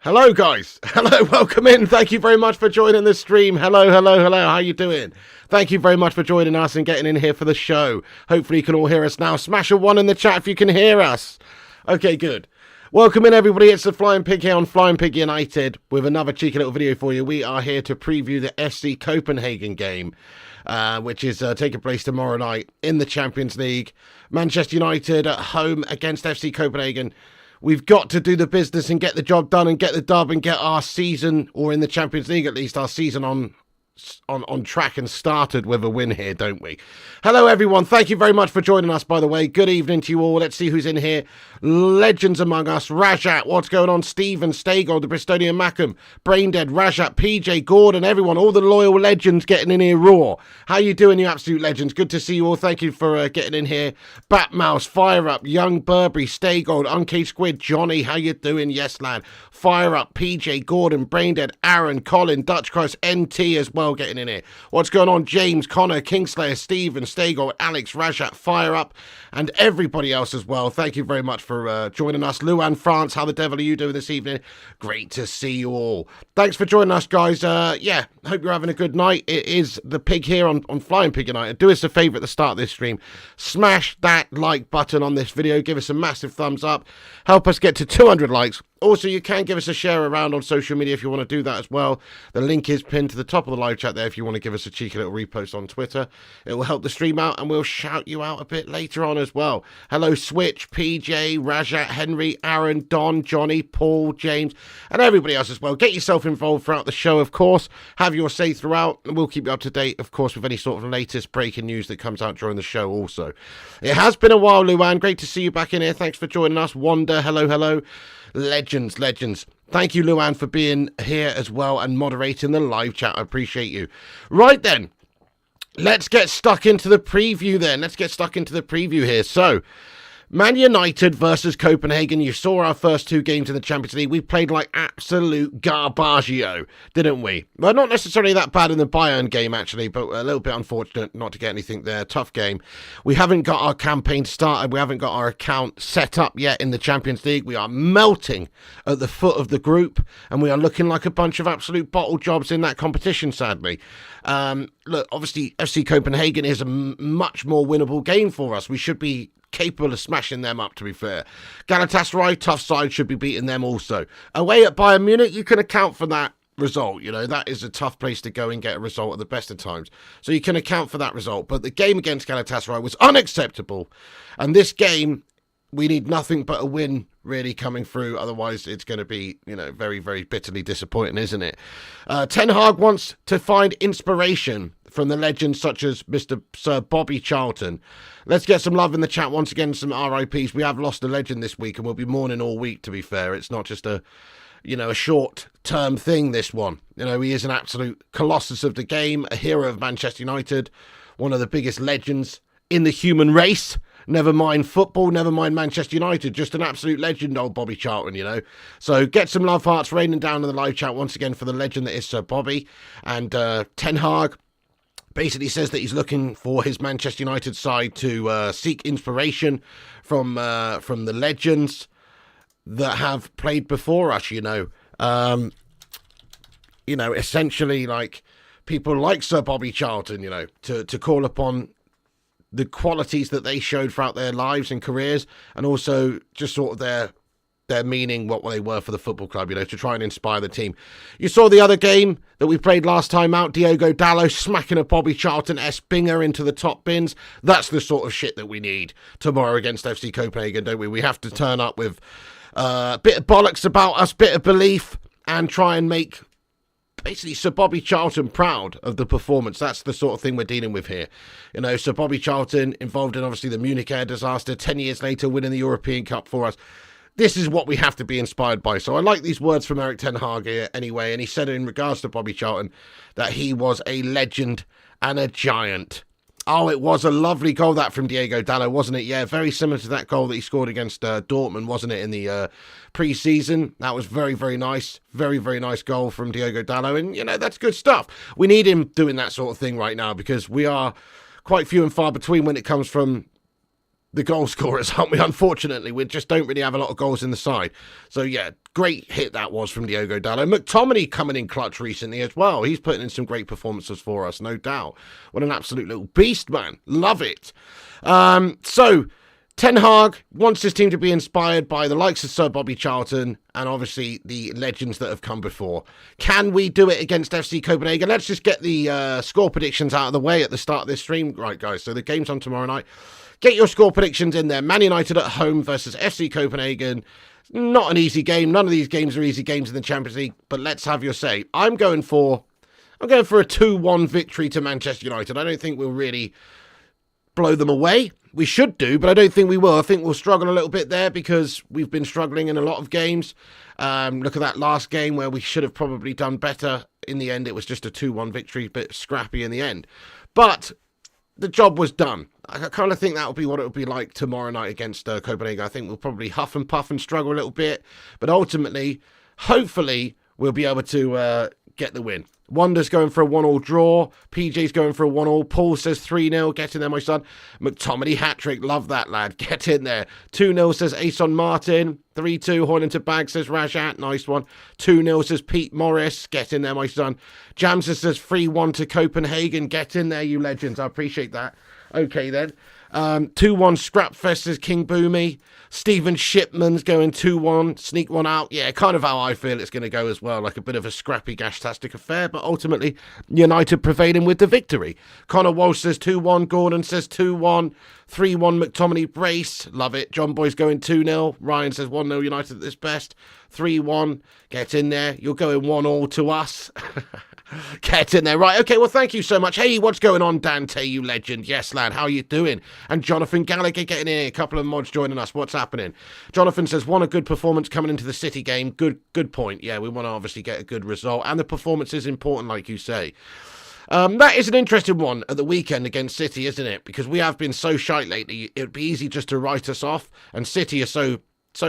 Hello guys, hello, welcome in, thank you very much for joining the stream. Hello, how you doing? Thank you very much for joining us and getting in here for the show. Hopefully you can all hear us now. Smash a 1 in the chat if you can hear us. Okay, good. Welcome in everybody, it's the Flying Pig here on Flying Pig United with another cheeky little video for you. We are here to preview the FC Copenhagen game, which is taking place tomorrow night in the Champions League. Manchester United at home against FC Copenhagen. We've got to do the business and get the job done and get the dub and get our season, or in the Champions League at least, our season on track and started with a win here, don't we? Hello everyone, thank you very much for joining us, by the way. Good evening to you all. Let's see who's in here. Legends among us. Rajat, what's going on? Stephen, Stagol, the Bristolian Mackham, Braindead, Rajat, PJ, Gordon, everyone, all the loyal legends getting in here raw. How you doing, you absolute legends? Good to see you all. Thank you for getting in here. Batmouse, Fire Up, Young Burberry, Stagol, Uncaged Squid, Johnny, how you doing? Yes, lad. Fire Up, PJ, Gordon, Braindead, Aaron, Colin, Dutch Christ, NT as well getting in here. What's going on? James, Connor, Kingslayer, Stephen, Stagol, Alex, Rajat, Fire Up, and everybody else as well. Thank you very much for joining us. Luan France, how the devil are you doing this evening? Great to see you all. Thanks for joining us, guys. Yeah, hope you're having a good night. It is the Pig here on Flying Pig United. Do us a favour at the start of this stream. Smash that like button on this video. Give us a massive thumbs up. Help us get to 200 likes. Also, you can give us a share around on social media if you want to do that as well. The link is pinned to the top of the live chat there if you want to give us a cheeky little repost on Twitter. It will help the stream out and we'll shout you out a bit later on as well. Hello, Switch, PJ, Rajat, Henry, Aaron, Don, Johnny, Paul, James, and everybody else as well. Get yourself involved throughout the show, of course. Have your say throughout, and we'll keep you up to date, of course, with any sort of latest breaking news that comes out during the show also. It has been a while, Luan. Great to see you back in here. Thanks for joining us. Wanda, hello. Legends. Thank you, Luan, for being here as well and moderating the live chat. I appreciate you. Right then, let's get stuck into the preview here. So, Man United versus Copenhagen. You saw our first two games in the Champions League. We played like absolute garbaggio, didn't we? Well, not necessarily that bad in the Bayern game, actually, but a little bit unfortunate not to get anything there. Tough game. We haven't got our campaign started. We haven't got our account set up yet in the Champions League. We are melting at the foot of the group, and we are looking like a bunch of absolute bottle jobs in that competition, sadly. Look, obviously, FC Copenhagen is a much more winnable game for us. We should be capable of smashing them up, to be fair. Galatasaray, tough side, should be beating them also. Away at Bayern Munich, you can account for that result. You know, that is a tough place to go and get a result at the best of times. So you can account for that result. But the game against Galatasaray was unacceptable. And this game, we need nothing but a win really coming through. Otherwise, it's going to be, you know, very, very bitterly disappointing, isn't it? Ten Hag wants to find inspiration from the legends such as Mr. Sir Bobby Charlton. Let's get some love in the chat once again, some RIPs. We have lost a legend this week and we'll be mourning all week, to be fair. It's not just a short-term thing, this one. You know, he is an absolute colossus of the game, a hero of Manchester United, one of the biggest legends in the human race. Never mind football, never mind Manchester United, just an absolute legend, old Bobby Charlton, you know. So get some love hearts raining down in the live chat once again for the legend that is Sir Bobby. And Ten Hag, basically says that he's looking for his Manchester United side to seek inspiration from the legends that have played before us, essentially like people like Sir Bobby Charlton, to call upon the qualities that they showed throughout their lives and careers, and also just sort of their meaning, what they were for the football club, to try and inspire the team. You saw the other game that we played last time out, Diogo Dalot smacking a Bobby Charlton-esque binger into the top bins. That's the sort of shit that we need tomorrow against FC Copenhagen, don't we? We have to turn up with a bit of bollocks about us, bit of belief, and try and make basically Sir Bobby Charlton proud of the performance. That's the sort of thing we're dealing with here. Sir Bobby Charlton involved in obviously the Munich air disaster, 10 years later winning the European Cup for us. This is what we have to be inspired by. So I like these words from Erik ten Hag here anyway, and he said in regards to Bobby Charlton that he was a legend and a giant. Oh, it was a lovely goal, that from Diogo Dalot, wasn't it? Yeah, very similar to that goal that he scored against Dortmund, wasn't it, in the pre-season? That was very, very nice. Very, very nice goal from Diogo Dalot. And, that's good stuff. We need him doing that sort of thing right now because we are quite few and far between when it comes from the goal scorers, aren't we? Unfortunately, we just don't really have a lot of goals in the side. So, yeah, great hit that was from Diogo Dalot. McTominay coming in clutch recently as well. He's putting in some great performances for us, no doubt. What an absolute little beast, man. Love it. So, Ten Hag wants his team to be inspired by the likes of Sir Bobby Charlton and obviously the legends that have come before. Can we do it against FC Copenhagen? Let's just get the score predictions out of the way at the start of this stream. Right, guys, so the game's on tomorrow night. Get your score predictions in there. Man United at home versus FC Copenhagen. Not an easy game. None of these games are easy games in the Champions League, but let's have your say. I'm going for a 2-1 victory to Manchester United. I don't think we'll really blow them away. We should do, but I don't think we will. I think we'll struggle a little bit there because we've been struggling in a lot of games. Look at that last game where we should have probably done better. In the end, it was just a 2-1 victory, a bit scrappy in the end. But the job was done. I kind of think that will be what it will be like tomorrow night against Copenhagen. I think we'll probably huff and puff and struggle a little bit, but ultimately, hopefully, we'll be able to get the win. Wander's going for a 1-1 draw. PJ's going for a 1-1. Paul says 3-0. Get in there, my son. McTominay hat-trick. Love that, lad. Get in there. 2-0 says Ason Martin. 3-2. Horn into bag says Rajat. Nice one. 2-0 says Pete Morris. Get in there, my son. Jamsa says 3-1 to Copenhagen. Get in there, you legends. I appreciate that. Okay, then. 2-1 Scrapfest says King Boomy. Stephen Shipman's going 2-1. Sneak one out. Yeah, kind of how I feel it's going to go as well. Like a bit of a scrappy, gashtastic affair. But ultimately, United prevailing with the victory. Connor Walsh says 2-1. Gordon says 2-1. 3-1 McTominay brace. Love it. John Boy's going 2-0. Ryan says 1-0 United at its best. 3-1. Get in there. You're going 1-1 to us. Get in there. Right, okay, well, thank you so much. Hey, what's going on, Dante, you legend? Yes, lad, how you doing? And Jonathan Gallagher getting in. A couple of mods joining us. What's happening? Jonathan says, want a good performance coming into the City game. Good point. Yeah, we want to obviously get a good result. And the performance is important, like you say. That is an interesting one at the weekend against City, isn't it? Because we have been so shite lately. It would be easy just to write us off. And City are so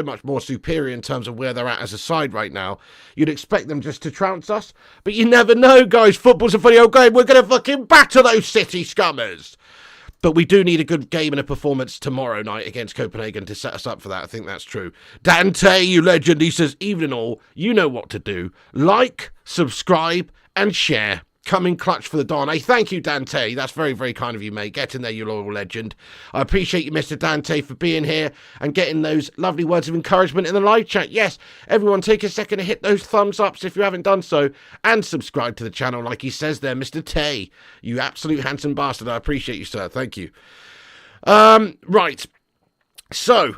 much more superior in terms of where they're at as a side right now. You'd expect them just to trounce us. But you never know, guys. Football's a funny old game. We're going to fucking batter those City scummers. But we do need a good game and a performance tomorrow night against Copenhagen to set us up for that. I think that's true. Dante, you legend, he says, evening all, you know what to do. Like, subscribe, and share. Coming clutch for the Don. Hey, thank you, Dante. That's very, very kind of you, mate. Get in there, you loyal legend. I appreciate you, Mr. Dante, for being here and getting those lovely words of encouragement in the live chat. Yes, everyone, take a second to hit those thumbs ups if you haven't done so, and subscribe to the channel, like he says there, Mr. Tay. You absolute handsome bastard. I appreciate you, sir. Thank you. Right. So,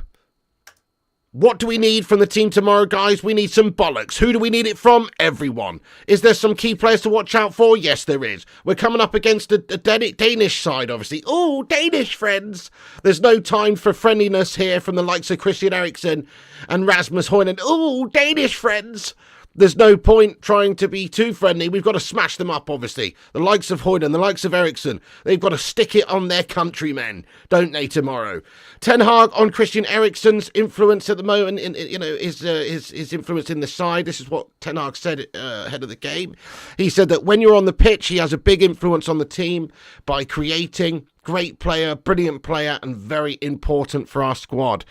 what do we need from the team tomorrow, guys? We need some bollocks. Who do we need it from? Everyone. Is there some key players to watch out for? Yes, there is. We're coming up against a Danish side, obviously. Oh, Danish friends. There's no time for friendliness here from the likes of Christian Eriksen and Rasmus Højlund. Oh, Danish friends. there's no point trying to be too friendly. We've got to smash them up, obviously. The likes of Højlund, the likes of Eriksen, they've got to stick it on their countrymen, don't they, tomorrow? Ten Hag on Christian Eriksen's influence at the moment, his influence in the side. This is what Ten Hag said ahead of the game. He said that when you're on the pitch, he has a big influence on the team by creating. Great player, brilliant player, and very important for our squad.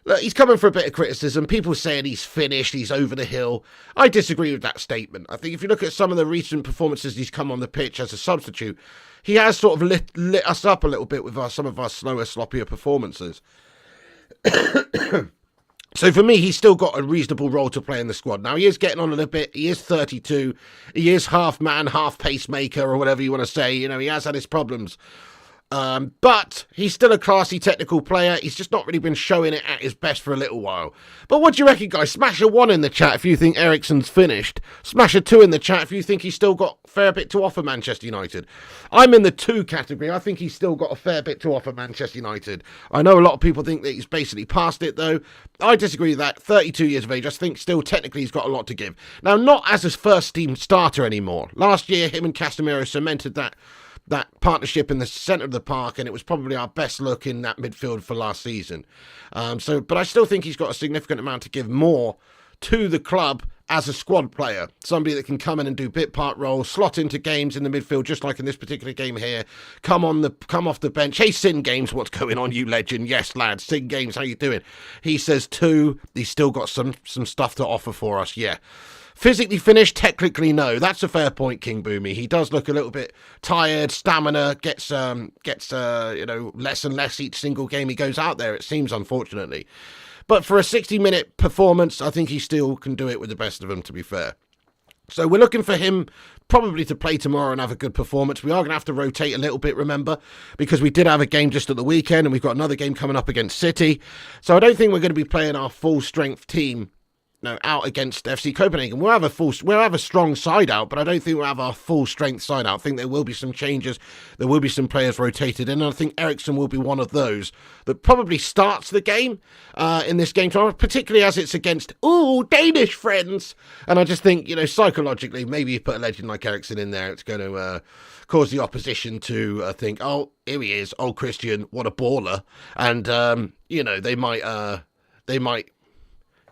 Look, he's coming for a bit of criticism. People saying he's finished, he's over the hill. I disagree with that statement. I think if you look at some of the recent performances he's come on the pitch as a substitute, he has sort of lit us up a little bit with some of our slower, sloppier performances. So for me, he's still got a reasonable role to play in the squad. Now, he is getting on a little bit. He is 32. He is half man, half pacemaker, or whatever you want to say. You know, he has had his problems. But he's still a classy technical player. He's just not really been showing it at his best for a little while. But what do you reckon, guys? Smash a 1 in the chat if you think Eriksen's finished. Smash a 2 in the chat if you think he's still got a fair bit to offer Manchester United. I'm in the 2 category. I think he's still got a fair bit to offer Manchester United. I know a lot of people think that he's basically past it, though. I disagree with that. 32 years of age. I think still technically he's got a lot to give. Now, not as his first team starter anymore. Last year, him and Casemiro cemented that partnership in the centre of the park, and it was probably our best look in that midfield for last season. But I still think he's got a significant amount to give more to the club as a squad player. Somebody that can come in and do bit part roles, slot into games in the midfield, just like in this particular game here. Come off the bench. Hey, Sin Games, what's going on, you legend? Yes, lads, Sin Games, how you doing? He says 2. He's still got some stuff to offer for us, yeah. Physically finished, technically no. That's a fair point, King Boomy. He does look a little bit tired. Stamina gets less and less each single game he goes out there, it seems, unfortunately. But for a 60-minute performance, I think he still can do it with the best of them, to be fair. So we're looking for him probably to play tomorrow and have a good performance. We are going to have to rotate a little bit, remember, because we did have a game just at the weekend and we've got another game coming up against City. So I don't think we're going to be playing our full-strength team out against FC Copenhagen. We'll have a strong side out, but I don't think we'll have our full strength side out. I think there will be some changes. There will be some players rotated in, and I think Eriksen will be one of those that probably starts the game in this game tomorrow, particularly as it's against Danish friends. And I just think, psychologically, maybe you put a legend like Eriksen in there, it's going to cause the opposition to think, oh, here he is, old Christian, what a baller, and they might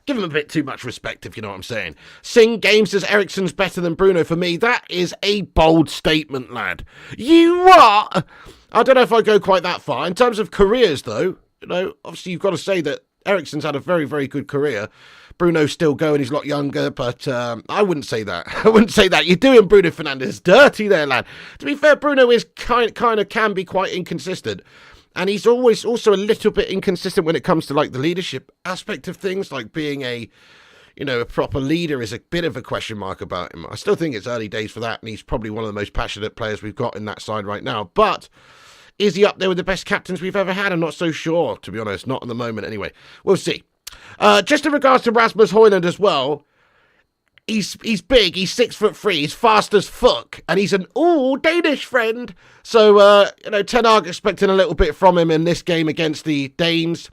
give him a bit too much respect, if you know what I'm saying. Sing Games says Eriksen's better than Bruno. For me, that is a bold statement, lad. You what? I don't know if I go quite that far. In terms of careers, though, obviously you've got to say that Eriksen's had a very, very good career. Bruno's still going, he's a lot younger, but I wouldn't say that. I wouldn't say that. You're doing Bruno Fernandes dirty there, lad. To be fair, Bruno is kind of can be quite inconsistent. And he's always also a little bit inconsistent when it comes to, like, the leadership aspect of things, like being a proper leader is a bit of a question mark about him. I still think it's early days for that, and he's probably one of the most passionate players we've got in that side right now. But is he up there with the best captains we've ever had? I'm not so sure, to be honest. Not at the moment, anyway. We'll see. Just in regards to Rasmus Højlund as well, He's big, he's 6'3", he's fast as fuck, and he's an Danish friend. So, Ten Hag expecting a little bit from him in this game against the Danes.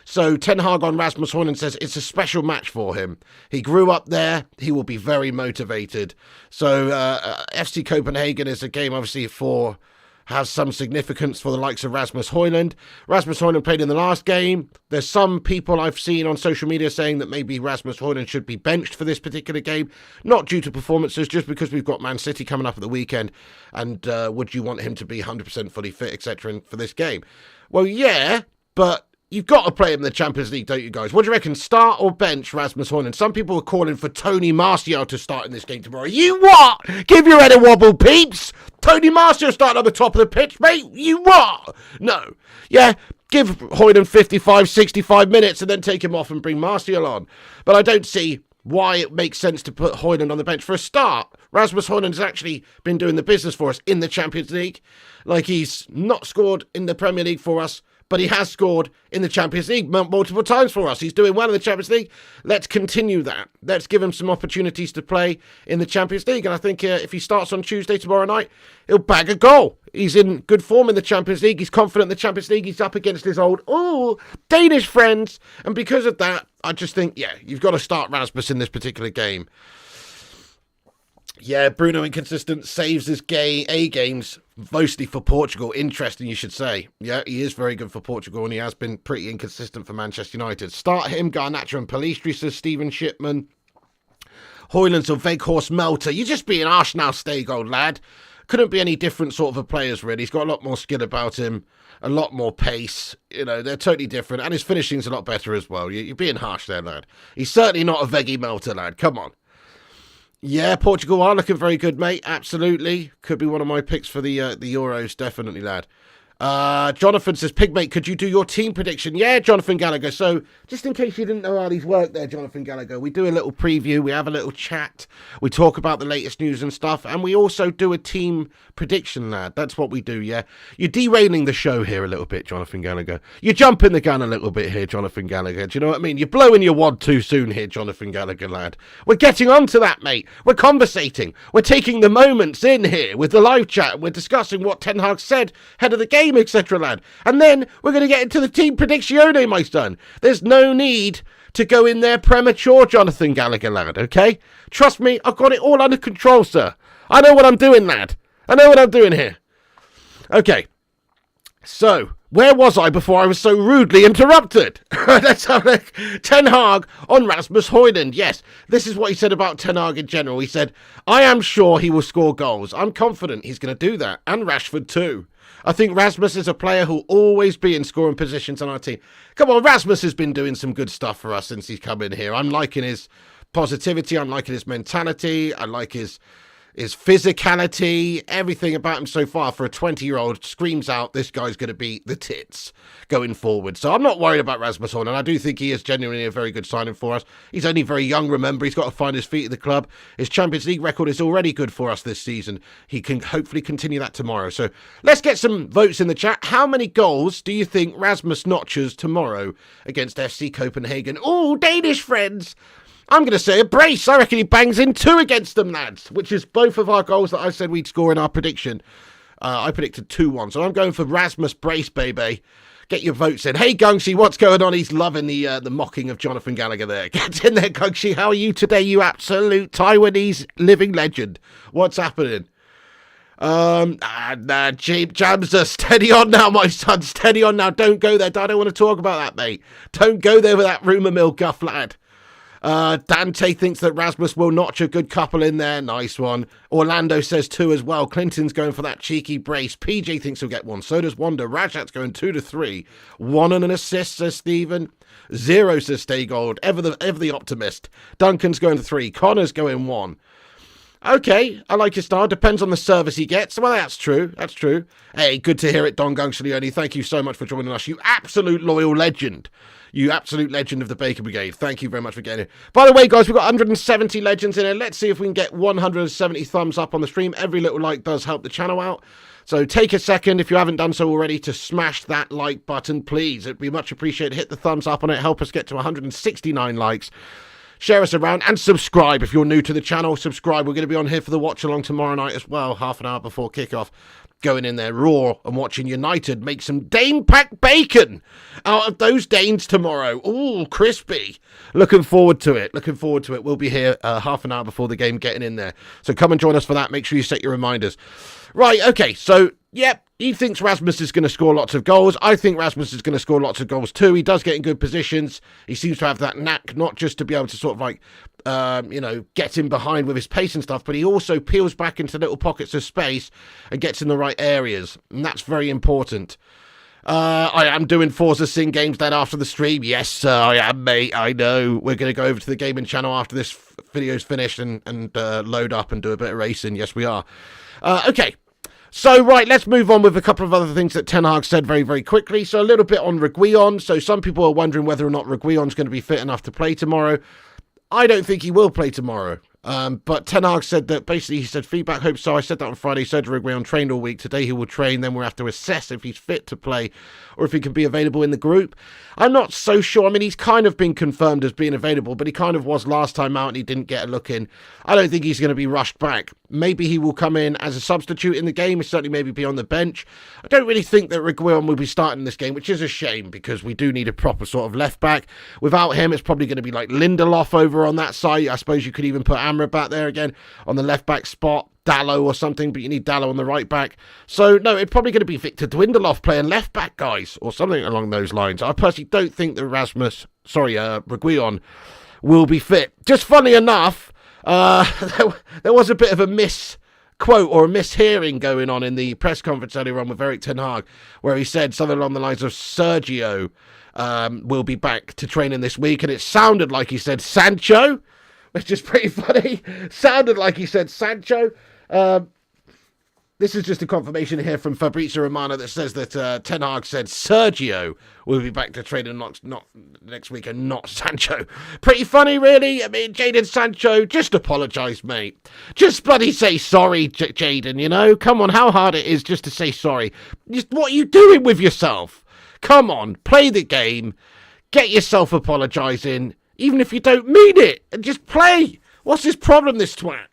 So Ten Hag on Rasmus Højlund says it's a special match for him. He grew up there, he will be very motivated. So FC Copenhagen is a game obviously has some significance for the likes of Rasmus Højlund. Rasmus Højlund played in the last game. There's some people I've seen on social media saying that maybe Rasmus Højlund should be benched for this particular game, not due to performances, just because we've got Man City coming up at the weekend, and would you want him to be 100% fully fit, etc., for this game? Well, yeah, but you've got to play him in the Champions League, don't you guys? What do you reckon, start or bench Rasmus Højlund? Some people are calling for Tony Martial to start in this game tomorrow. You what? Give your head a wobble, peeps! Tony Martial starting on the top of the pitch, mate? You what? No. Yeah, give Højlund 55, 65 minutes and then take him off and bring Martial on. But I don't see why it makes sense to put Højlund on the bench for a start. Rasmus Højlund has actually been doing the business for us in the Champions League. Like, he's not scored in the Premier League for us, but he has scored in the Champions League multiple times for us. He's doing well in the Champions League. Let's continue that. Let's give him some opportunities to play in the Champions League. And I think if he starts on Tuesday tomorrow night, he'll bag a goal. He's in good form in the Champions League. He's confident in the Champions League. He's up against his old, Danish friends. And because of that, I just think, yeah, you've got to start Rasmus in this particular game. Yeah, Bruno inconsistent, saves his A games, mostly for Portugal. Interesting, you should say. Yeah, he is very good for Portugal, and he has been pretty inconsistent for Manchester United. Start him, Garnacho and Pellistri, says Stephen Shipman. Hoylands or Veghorst Melter. You're just being harsh now, Stay-Gold lad. Couldn't be any different sort of a players, really. He's got a lot more skill about him, a lot more pace. You know, they're totally different, and his finishing's a lot better as well. You're being harsh there, lad. He's certainly not a Veggie Melter, lad. Come on. Yeah, Portugal are looking very good, mate. Absolutely. Could be one of my picks for the Euros, definitely, lad. Jonathan says, Pigmate, could you do your team prediction? Yeah, Jonathan Gallagher. So, just in case you didn't know how these work there, Jonathan Gallagher, we do a little preview, we have a little chat, we talk about the latest news and stuff, and we also do a team prediction, lad. That's what we do, yeah? You're derailing the show here a little bit, Jonathan Gallagher. You're jumping the gun a little bit here, Jonathan Gallagher. Do you know what I mean? You're blowing your wad too soon here, Jonathan Gallagher, lad. We're getting on to that, mate. We're conversating. We're taking the moments in here with the live chat. We're discussing what Ten Hag said ahead of the game, etc., lad. And then we're going to get into the team predictione, my son. There's no need to go in there premature, Jonathan Gallagher, lad, okay? Trust me, I've got it all under control, sir. I know what I'm doing, lad. I know what I'm doing here. Okay. So, where was I before I was so rudely interrupted? Let's have a look. Ten Hag on Rasmus Højlund. Yes, this is what he said about Ten Hag in general. He said, I am sure he will score goals. I'm confident he's going to do that. And Rashford too. I think Rasmus is a player who'll always be in scoring positions on our team. Come on, Rasmus has been doing some good stuff for us since he's come in here. I'm liking his positivity. I'm liking his mentality. I like his physicality. Everything about him so far for a 20-year-old screams out this guy's going to be the tits going forward. So I'm not worried about Rasmus Højlund. I do think he is genuinely a very good signing for us. He's only very young, remember. He's got to find his feet at the club. His Champions League record is already good for us this season. He can hopefully continue that tomorrow. So let's get some votes in the chat. How many goals do you think Rasmus notches tomorrow against FC Copenhagen? Oh, Danish friends! I'm going to say a brace. I reckon he bangs in 2 against them, lads, which is both of our goals that I said we'd score in our prediction. I predicted 2-1, so I'm going for Rasmus brace, baby. Get your votes in. Hey, Gungshi, what's going on? He's loving the mocking of Jonathan Gallagher there. Get in there, Gungshi. How are you today, you absolute Taiwanese living legend? What's happening? Jamsa, steady on now, my son. Steady on now. Don't go there. I don't want to talk about that, mate. Don't go there with that rumour mill guff, lad. Dante thinks that Rasmus will notch a good couple in there. Nice one. Orlando says 2 as well. Clinton's going for that cheeky brace. PJ thinks he'll get 1. So does Wanda. Rajat's going 2 to 3. 1 and an assist, says Stephen. 0, says Stay Gold. Ever the optimist. Duncan's going 3. Connor's going 1. Okay, I like your style. Depends on the service he gets. Well, that's true. That's true. Hey, good to hear it, Don Gungsleone. Thank you so much for joining us. You absolute loyal legend. You absolute legend of the Baker Brigade. Thank you very much for getting here. By the way, guys, we've got 170 legends in here. Let's see if we can get 170 thumbs up on the stream. Every little like does help the channel out. So take a second, if you haven't done so already, to smash that like button, please. It'd be much appreciated. Hit the thumbs up on it. Help us get to 169 likes. Share us around and subscribe if you're new to the channel. Subscribe. We're going to be on here for the watch along tomorrow night as well, half an hour before kickoff. Going in there raw and watching United make some Dane pack bacon out of those Danes tomorrow. Ooh, crispy. Looking forward to it. Looking forward to it. We'll be here half an hour before the game, getting in there. So come and join us for that. Make sure you set your reminders. Right, okay, so, yep, he thinks Rasmus is going to score lots of goals. I think Rasmus is going to score lots of goals too. He does get in good positions. He seems to have that knack, not just to be able to sort of like, get in behind with his pace and stuff, but he also peels back into little pockets of space and gets in the right areas. And that's very important. I am doing Forza Sim games then after the stream. Yes, sir, I am, mate. I know. We're going to go over to the gaming channel after this video's finished and load up and do a bit of racing. Yes, we are. Okay. So, right, let's move on with a couple of other things that Ten Hag said very, very quickly. So, a little bit on Reguilon. So, some people are wondering whether or not Reguilon's going to be fit enough to play tomorrow. I don't think he will play tomorrow. But Ten Hag said that basically he said feedback, hope so. I said that on Friday. Said Reguilon trained all week. Today he will train. Then we'll have to assess if he's fit to play or if he can be available in the group. I'm not so sure. I mean, he's kind of been confirmed as being available, but he kind of was last time out and he didn't get a look in. I don't think he's going to be rushed back. Maybe he will come in as a substitute in the game. Certainly maybe be on the bench. I don't really think that Reguilon will be starting this game, which is a shame because we do need a proper sort of left back. Without him, it's probably going to be like Lindelof over on that side. I suppose you could even put Amrabat there again on the left-back spot, Dallo or something, but you need Dallo on the right-back. So, no, it's probably going to be Victor Dwindloff playing left-back, guys, or something along those lines. I personally don't think that Reguilon will be fit. Just funny enough, there was a bit of a misquote or a mishearing going on in the press conference earlier on with Erik ten Hag, where he said something along the lines of Sergio will be back to training this week, and it sounded like he said Sancho, which is pretty funny. Sounded like he said Sancho. This is just a confirmation here from Fabrizio Romano that says that Ten Hag said Sergio will be back to training not next week and not Sancho. Pretty funny, really. I mean, Jadon Sancho, just apologise, mate. Just bloody say sorry, Jadon, you know? Come on, how hard it is just to say sorry. Just what are you doing with yourself? Come on, play the game. Get yourself apologising, even if you don't mean it. And just play. What's his problem, this twat?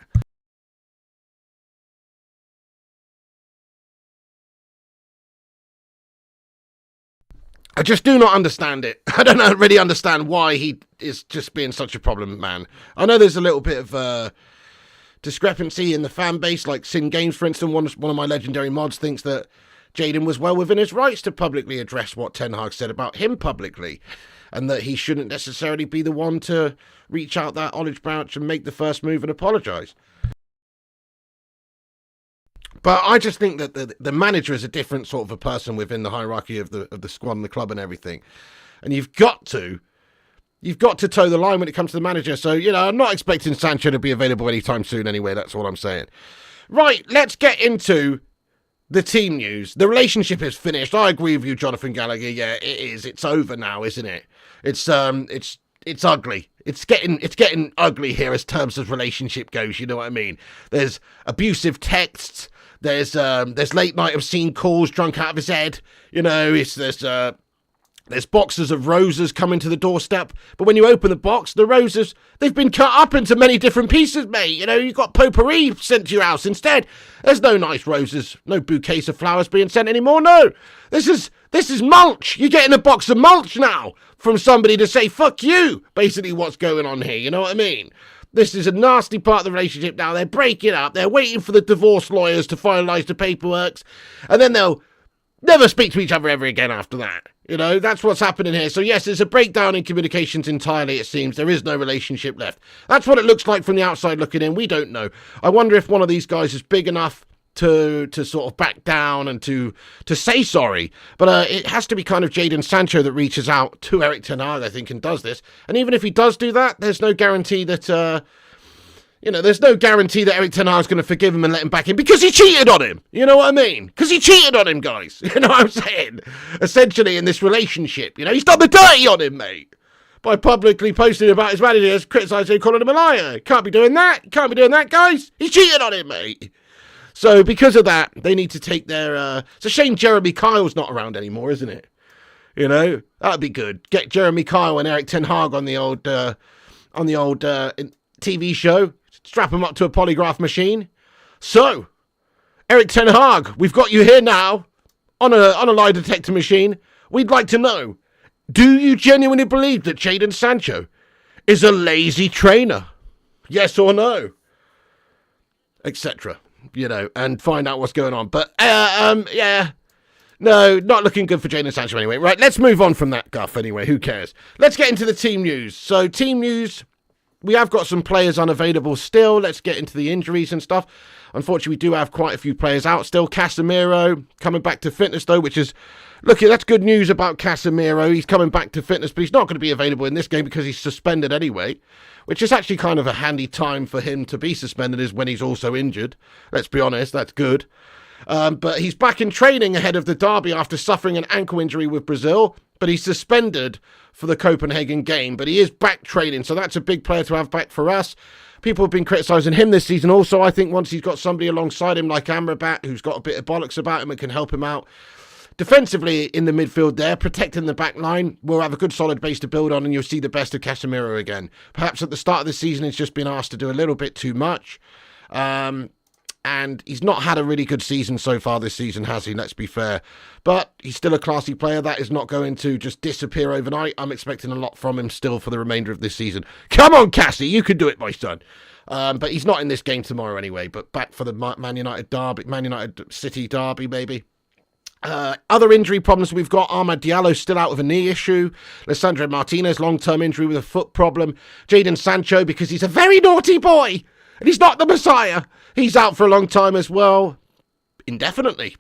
I just do not understand it. I don't really understand why he is just being such a problem, man. I know there's a little bit of discrepancy in the fan base, like Sin Games, for instance. One of my legendary mods thinks that Jadon was well within his rights to publicly address what Ten Hag said about him publicly, and that he shouldn't necessarily be the one to reach out that olive branch and make the first move and apologise. But I just think that the manager is a different sort of a person within the hierarchy of the squad and the club and everything. And you've got to toe the line when it comes to the manager. So, you know, I'm not expecting Sancho to be available anytime soon anyway. That's all I'm saying. Right, let's get into the team news. The relationship is finished. I agree with you, Jonathan Gallagher. Yeah, it is. It's over now, isn't it? It's ugly. It's getting ugly here as terms of relationship goes. You know what I mean? There's abusive texts. There's late night obscene calls, drunk out of his head. You know, there's boxes of roses coming to the doorstep. But when you open the box, the roses, they've been cut up into many different pieces, mate. You know, you've got potpourri sent to your house instead. There's no nice roses, no bouquets of flowers being sent anymore. No, this is mulch. You're getting a box of mulch now from somebody to say, fuck you, basically what's going on here. You know what I mean? This is a nasty part of the relationship now. They're breaking up. They're waiting for the divorce lawyers to finalise the paperwork. And then they'll never speak to each other ever again after that. You know, that's what's happening here. So, yes, there's a breakdown in communications entirely, it seems. There is no relationship left. That's what it looks like from the outside looking in. We don't know. I wonder if one of these guys is big enough to sort of back down and to say sorry. But it has to be kind of Jadon Sancho that reaches out to Erik ten Hag, I think, and does this. And even if he does do that, there's no guarantee that, there's no guarantee that Erik ten Hag's going to forgive him and let him back in because he cheated on him. You know what I mean? Because he cheated on him, guys. You know what I'm saying? Essentially, in this relationship, you know, he's done the dirty on him, mate. By publicly posting about his managers, criticising him, calling him a liar. Can't be doing that. Can't be doing that, guys. He's cheated on him, mate. So because of that, they need to take their... it's a shame Jeremy Kyle's not around anymore, isn't it? You know, that'd be good. Get Jeremy Kyle and Erik ten Hag on the old TV show. Strap him up to a polygraph machine. So, Erik ten Hag, we've got you here now on a lie detector machine. We'd like to know, do you genuinely believe that Jadon Sancho is a lazy trainer? Yes or no? Etc. You know, and find out what's going on. But, yeah. No, not looking good for Jadon Sancho anyway. Right, let's move on from that guff anyway. Who cares? Let's get into the team news. So, team news, we have got some players unavailable still. Let's get into the injuries and stuff. Unfortunately, we do have quite a few players out still. Casemiro coming back to fitness, though, which is... Look, that's good news about Casemiro. He's coming back to fitness, but he's not going to be available in this game because he's suspended anyway, which is actually kind of a handy time for him to be suspended is when he's also injured. Let's be honest, that's good. But he's back in training ahead of the derby after suffering an ankle injury with Brazil, but he's suspended for the Copenhagen game, but he is back training, so that's a big player to have back for us. People have been criticising him this season also. I think once he's got somebody alongside him like Amrabat, who's got a bit of bollocks about him and can help him out, defensively in the midfield there, protecting the back line, we'll have a good solid base to build on and you'll see the best of Casemiro again. Perhaps at the start of the season he's just been asked to do a little bit too much. And he's not had a really good season so far this season, has he? Let's be fair. But he's still a classy player. That is not going to just disappear overnight. I'm expecting a lot from him still for the remainder of this season. Come on, Cassie, you can do it, my son. But he's not in this game tomorrow anyway. But back for the Man United City derby, maybe. Other injury problems we've got. Amad Diallo still out with a knee issue. Lisandro Martinez, long-term injury with a foot problem. Jadon Sancho, because he's a very naughty boy and he's not the Messiah, he's out for a long time as well, indefinitely.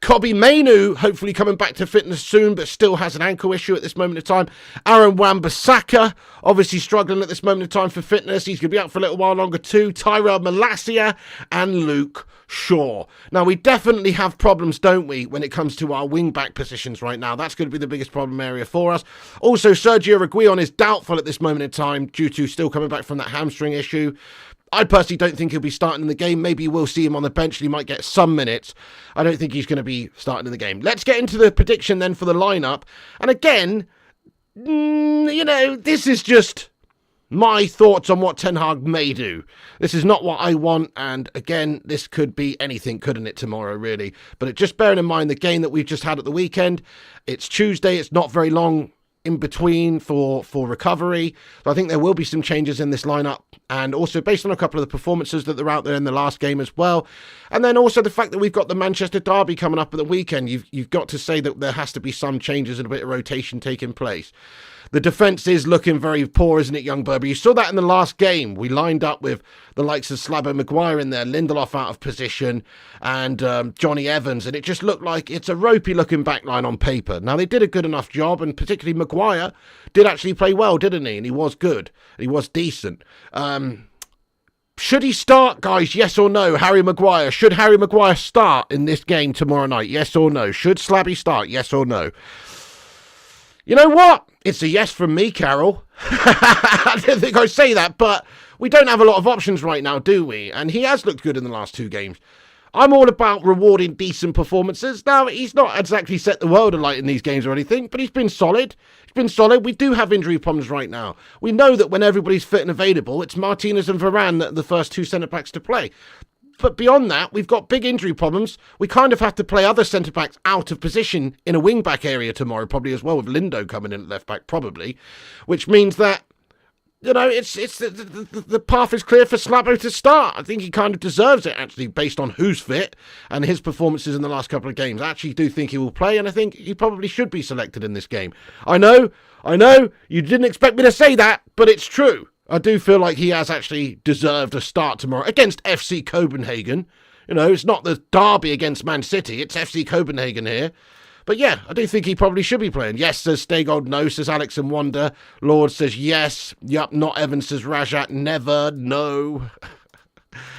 Kobbie Mainoo, hopefully coming back to fitness soon, but still has an ankle issue at this moment in time. Aaron Wan-Bissaka, obviously struggling at this moment in time for fitness. He's going to be out for a little while longer too. Tyrell Malacia and Luke Shaw. Now, we definitely have problems, don't we, when it comes to our wing-back positions right now. That's going to be the biggest problem area for us. Also, Sergio Reguilon is doubtful at this moment in time due to still coming back from that hamstring issue. I personally don't think he'll be starting in the game. Maybe we'll see him on the bench and he might get some minutes. I don't think he's going to be starting in the game. Let's get into the prediction then for the lineup. And again, this is just my thoughts on what Ten Hag may do. This is not what I want. And again, this could be anything, couldn't it, tomorrow, really? But just bearing in mind the game that we've just had at the weekend, it's Tuesday. It's not very long in between for recovery. So I think there will be some changes in this lineup, and also based on a couple of the performances that are out there in the last game as well. And then also the fact that we've got the Manchester derby coming up at the weekend, you've got to say that there has to be some changes and a bit of rotation taking place. The defence is looking very poor, isn't it, young Berber? You saw that in the last game. We lined up with the likes of Slabo Maguire in there, Lindelof out of position, and Johnny Evans, and it just looked like it's a ropey-looking backline on paper. Now, they did a good enough job, and particularly Maguire did actually play well, didn't he? And he was good. He was decent. Should he start, guys? Yes or no? Harry Maguire. Should Harry Maguire start in this game tomorrow night? Yes or no? Should Slabby start? Yes or no? You know what? It's a yes from me, Carol. I didn't think I'd say that, but we don't have a lot of options right now, do we? And he has looked good in the last two games. I'm all about rewarding decent performances. Now, he's not exactly set the world alight in these games or anything, but he's been solid. He's been solid. We do have injury problems right now. We know that when everybody's fit and available, it's Martinez and Varane that are the first two centre-backs to play. But beyond that, we've got big injury problems. We kind of have to play other centre-backs out of position in a wing-back area tomorrow, probably as well, with Lindo coming in at left-back, probably. Which means that, it's the path is clear for Slabo to start. I think he kind of deserves it, actually, based on who's fit and his performances in the last couple of games. I actually do think he will play, and I think he probably should be selected in this game. I know, you didn't expect me to say that, but it's true. I do feel like he has actually deserved a start tomorrow against FC Copenhagen. It's not the derby against Man City. It's FC Copenhagen here. But yeah, I do think he probably should be playing. Yes, says Stegold. No, says Alex and Wonder. Lord says yes. Yup, not Evan, says Rajat. Never. No.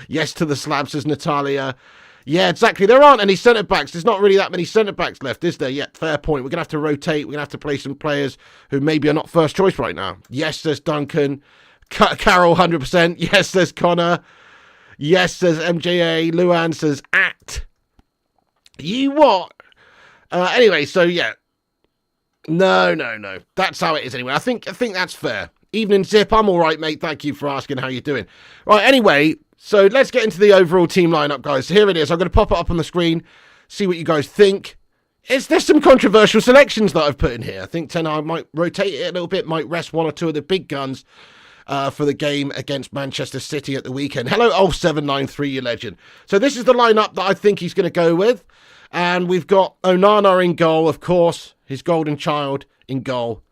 Yes to the slab, says Natalia. Yeah, exactly. There aren't any centre-backs. There's not really that many centre-backs left, is there? Yeah, fair point. We're going to have to rotate. We're going to have to play some players who maybe are not first choice right now. Yes, says Duncan. Carol, 100%. Yes, says Connor. Yes, says MJA. Luan says at. You what? Anyway, so yeah. No. That's how it is anyway. I think that's fair. Evening Zip, I'm all right, mate. Thank you for asking how you're doing. Right, anyway, so let's get into the overall team lineup, guys. Here it is. I'm going to pop it up on the screen, see what you guys think. There's some controversial selections that I've put in here. I think Ten Hag might rotate it a little bit, might rest one or two of the big guns for the game against Manchester City at the weekend. Hello, Ulf793, you legend. So this is the lineup that I think he's going to go with. And we've got Onana in goal, of course. His golden child in goal.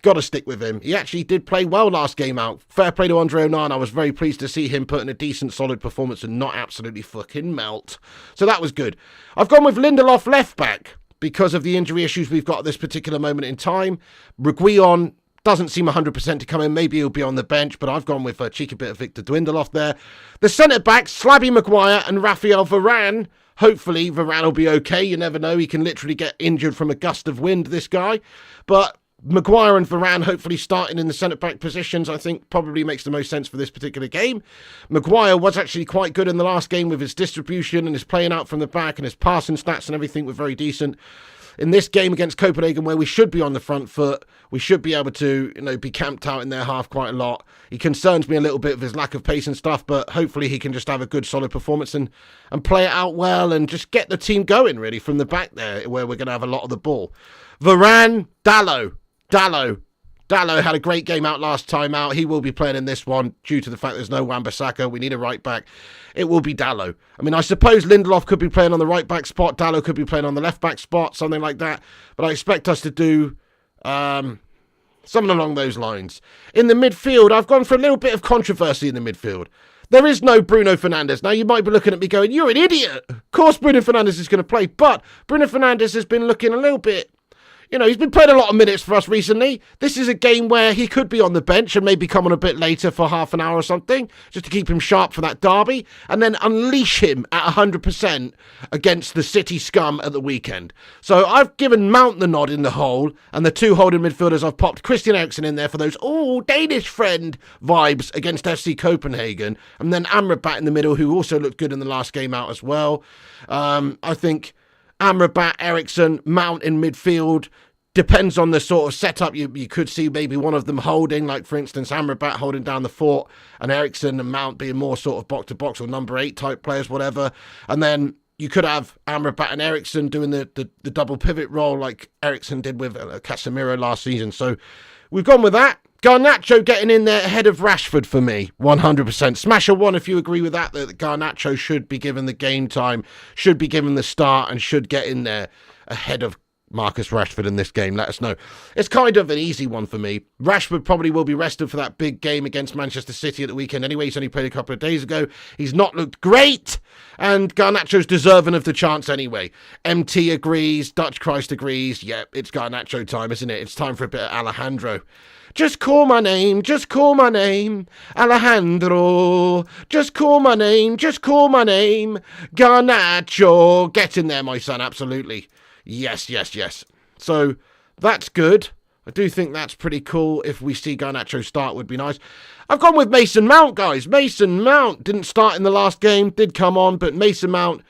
Got to stick with him. He actually did play well last game out. Fair play to Andre Onana. I was very pleased to see him put in a decent, solid performance and not absolutely fucking melt. So that was good. I've gone with Lindelof left back because of the injury issues we've got at this particular moment in time. Reguilon doesn't seem 100% to come in. Maybe he'll be on the bench, but I've gone with a cheeky bit of Victor Dwindloff there. The centre-backs, Slabby Maguire and Raphael Varane. Hopefully, Varane will be okay. You never know. He can literally get injured from a gust of wind, this guy. But Maguire and Varane hopefully starting in the centre-back positions, I think probably makes the most sense for this particular game. Maguire was actually quite good in the last game with his distribution and his playing out from the back, and his passing stats and everything were very decent. in this game against Copenhagen, where we should be on the front foot, we should be able to, be camped out in their half quite a lot. He concerns me a little bit with his lack of pace and stuff, but hopefully he can just have a good, solid performance and play it out well and just get the team going, really, from the back there, where we're going to have a lot of the ball. Varane, Dalot had a great game out last time out. He will be playing in this one due to the fact there's no Wan-Bissaka. We need a right back. It will be Dalot. I mean, I suppose Lindelof could be playing on the right back spot. Dalot could be playing on the left back spot, something like that. But I expect us to do something along those lines. In the midfield, I've gone for a little bit of controversy in the midfield. There is no Bruno Fernandes. Now, you might be looking at me going, you're an idiot. Of course Bruno Fernandes is going to play. But Bruno Fernandes has been looking a little bit... he's been playing a lot of minutes for us recently. This is a game where he could be on the bench and maybe come on a bit later for half an hour or something, just to keep him sharp for that derby, and then unleash him at 100% against the City scum at the weekend. So I've given Mount the nod in the hole, and the two holding midfielders, I've popped Christian Eriksen in there for those, Danish friend vibes against FC Copenhagen, and then Amrabat in the middle, who also looked good in the last game out as well. I think... Amrabat, Eriksen, Mount in midfield. Depends on the sort of setup. You could see maybe one of them holding, like for instance Amrabat holding down the fort, and Eriksen and Mount being more sort of box to box or number 8 type players, whatever. And then you could have Amrabat and Eriksen doing the double pivot role like Eriksen did with Casemiro last season. So we've gone with that. Garnacho getting in there ahead of Rashford for me, 100%. Smasher 1 if you agree with that Garnacho should be given the game time, should be given the start, and should get in there ahead of Marcus Rashford in this game. Let us know. It's kind of an easy one for me. Rashford probably will be rested for that big game against Manchester City at the weekend anyway. He's only played a couple of days ago. He's not looked great, and Garnacho's deserving of the chance anyway. MT agrees, Dutch Christ agrees. Yep, it's Garnacho time, isn't it? It's time for a bit of Alejandro. Just call my name, Alejandro. Just call my name, Garnacho. Get in there, my son, absolutely. Yes. So, that's good. I do think that's pretty cool. If we see Garnacho start, would be nice. I've gone with Mason Mount, guys. Mason Mount didn't start in the last game, did come on, but Mason Mount...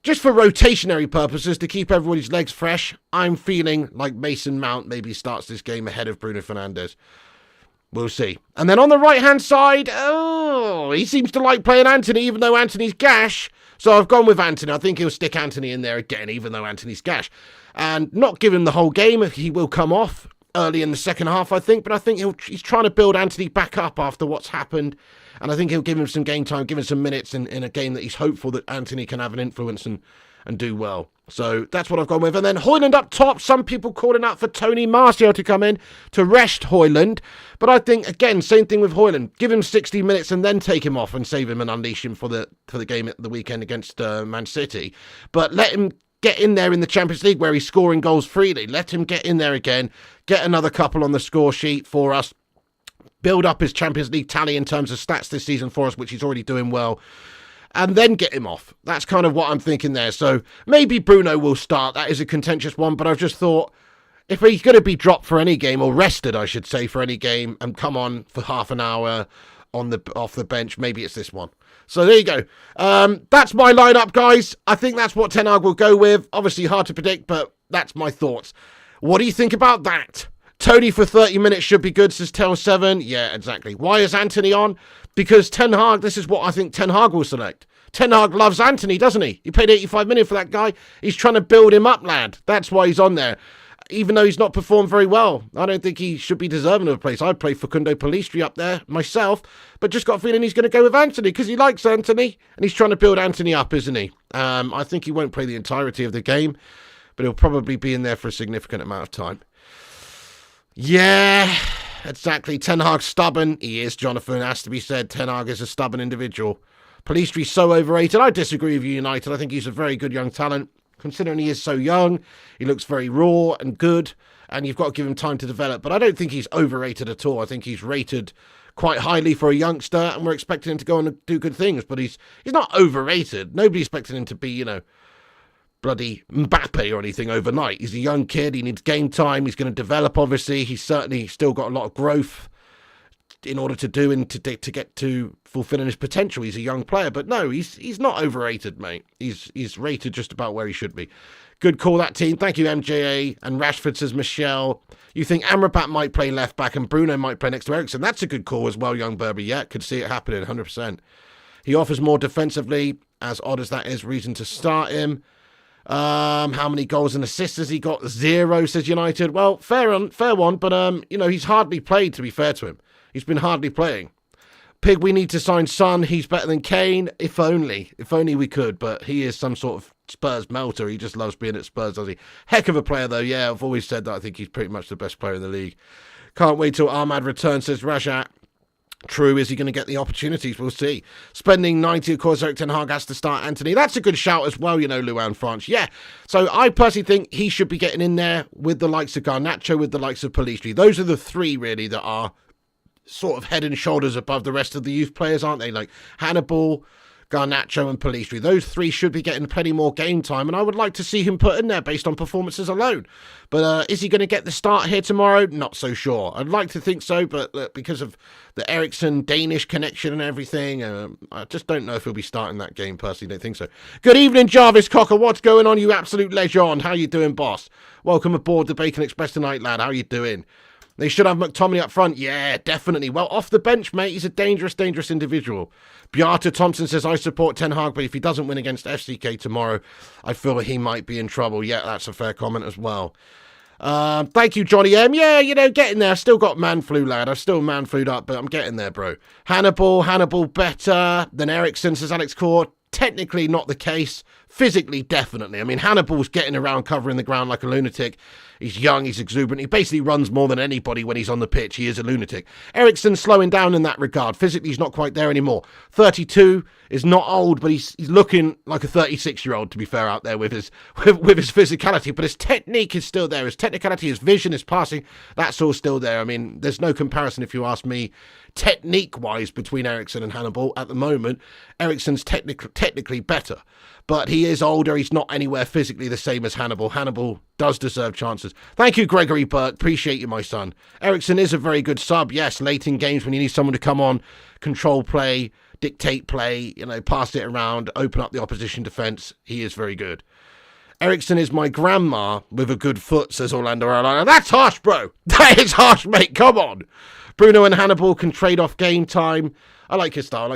just for rotationary purposes, to keep everybody's legs fresh, I'm feeling like Mason Mount maybe starts this game ahead of Bruno Fernandes. We'll see. And then on the right-hand side, he seems to like playing Anthony, even though Anthony's gash. So I've gone with Anthony. I think he'll stick Anthony in there again, even though Anthony's gash. And not give him the whole game. He will come off early in the second half, I think. But I think he's trying to build Anthony back up after what's happened. And I think he'll give him some game time, give him some minutes in a game that he's hopeful that Anthony can have an influence and do well. So that's what I've gone with. And then Højlund up top. Some people calling out for Tony Martial to come in to rest Højlund. But I think, again, same thing with Højlund. Give him 60 minutes and then take him off and save him and unleash him for the game at the weekend against Man City. But let him get in there in the Champions League where he's scoring goals freely. Let him get in there again. Get another couple on the score sheet for us. Build up his Champions League tally in terms of stats this season for us, which he's already doing well. And then get him off. That's kind of what I'm thinking there. So maybe Bruno will start. That is a contentious one. But I've just thought, if he's going to be dropped for any game, or rested, I should say, for any game, and come on for half an hour off the bench, maybe it's this one. So there you go. That's my lineup, guys. I think that's what Ten Hag will go with. Obviously hard to predict, but that's my thoughts. What do you think about that? Tony for 30 minutes should be good, says Tel7. Yeah, exactly. Why is Anthony on? Because Ten Hag, this is what I think Ten Hag will select. Ten Hag loves Anthony, doesn't he? He paid 85 million for that guy. He's trying to build him up, lad. That's why he's on there. Even though he's not performed very well. I don't think he should be deserving of a place. I'd play Facundo Pellistri up there myself, but just got a feeling he's going to go with Anthony because he likes Anthony and he's trying to build Anthony up, isn't he? I think he won't play the entirety of the game, but he'll probably be in there for a significant amount of time. Yeah, exactly. Ten Hag's stubborn. He is, Jonathan. Has to be said. Ten Hag is a stubborn individual. Pellistri's so overrated. I disagree with you, United. I think he's a very good young talent. Considering he is so young, he looks very raw and good, and you've got to give him time to develop. But I don't think he's overrated at all. I think he's rated quite highly for a youngster, and we're expecting him to go on and do good things. But he's not overrated. Nobody's expecting him to be, bloody Mbappe or anything overnight. He's a young kid. He needs game time. He's going to develop, obviously. He's certainly still got a lot of growth in order to do and to get to fulfilling his potential. He's a young player, but no, he's not overrated, mate. He's rated just about where he should be. Good call, that team. Thank you, MJA. And Rashford says, Michelle, you think Amrabat might play left back and Bruno might play next to Eriksen? That's a good call as well, young Burby. Yeah, could see it happening, 100%. He offers more defensively, as odd as that is, reason to start him. How many goals and assists has he got? 0, says United. Well, fair one, but he's hardly played, to be fair to him. He's been hardly playing. Pig, we need to sign Son. He's better than Kane. If only we could, but he is some sort of Spurs melter. He just loves being at Spurs, does he? Heck of a player, though. Yeah, I've always said that. I think he's pretty much the best player in the league. Can't wait till Ahmad returns, says Rajat. True, is he going to get the opportunities? We'll see. Spending 90, of course, Erik ten Hag has to start Anthony. That's a good shout as well, Luan France. Yeah, so I personally think he should be getting in there with the likes of Garnacho, with the likes of Pellistri. Those are the three, really, that are sort of head and shoulders above the rest of the youth players, aren't they? Like Hannibal, Garnacho and Pellistri. Those three should be getting plenty more game time, and I would like to see him put in there based on performances alone. But is he going to get the start here tomorrow? Not so sure. I'd like to think so, but look, because of the Eriksen-Danish connection and everything, I just don't know if he'll be starting that game, personally. Don't think so. Good evening, Jarvis Cocker. What's going on, you absolute legend? How you doing, boss? Welcome aboard the Bacon Express tonight, lad. How you doing? They should have McTominay up front. Yeah, definitely. Well, off the bench, mate, he's a dangerous, dangerous individual. Beata Thompson says, I support Ten Hag, but if he doesn't win against FCK tomorrow, I feel he might be in trouble. Yeah, that's a fair comment as well. Thank you, Johnny M. Yeah, getting there. I've still got man flu, lad. I've still man flued up, but I'm getting there, bro. Hannibal better than Eriksen, says Alex Court. Technically not the case. Physically, definitely. I mean, Hannibal's getting around covering the ground like a lunatic. He's young, he's exuberant. He basically runs more than anybody when he's on the pitch. He is a lunatic. Eriksen's slowing down in that regard. Physically, he's not quite there anymore. 32 is not old, but he's looking like a 36-year-old, to be fair, out there with his physicality. But his technique is still there. His technicality, his vision, his passing, that's all still there. I mean, there's no comparison, if you ask me, technique-wise between Eriksen and Hannibal. At the moment, Eriksen's technically better. But he is older. He's not anywhere physically the same as Hannibal. Hannibal does deserve chances. Thank you, Gregory Burke. Appreciate you, my son. Eriksen is a very good sub. Yes, late in games when you need someone to come on, control play, dictate play, pass it around, open up the opposition defence. He is very good. Eriksen is my grandma with a good foot, says Orlando Airliner. That's harsh, bro. That is harsh, mate. Come on. Bruno and Hannibal can trade off game time. I like his style.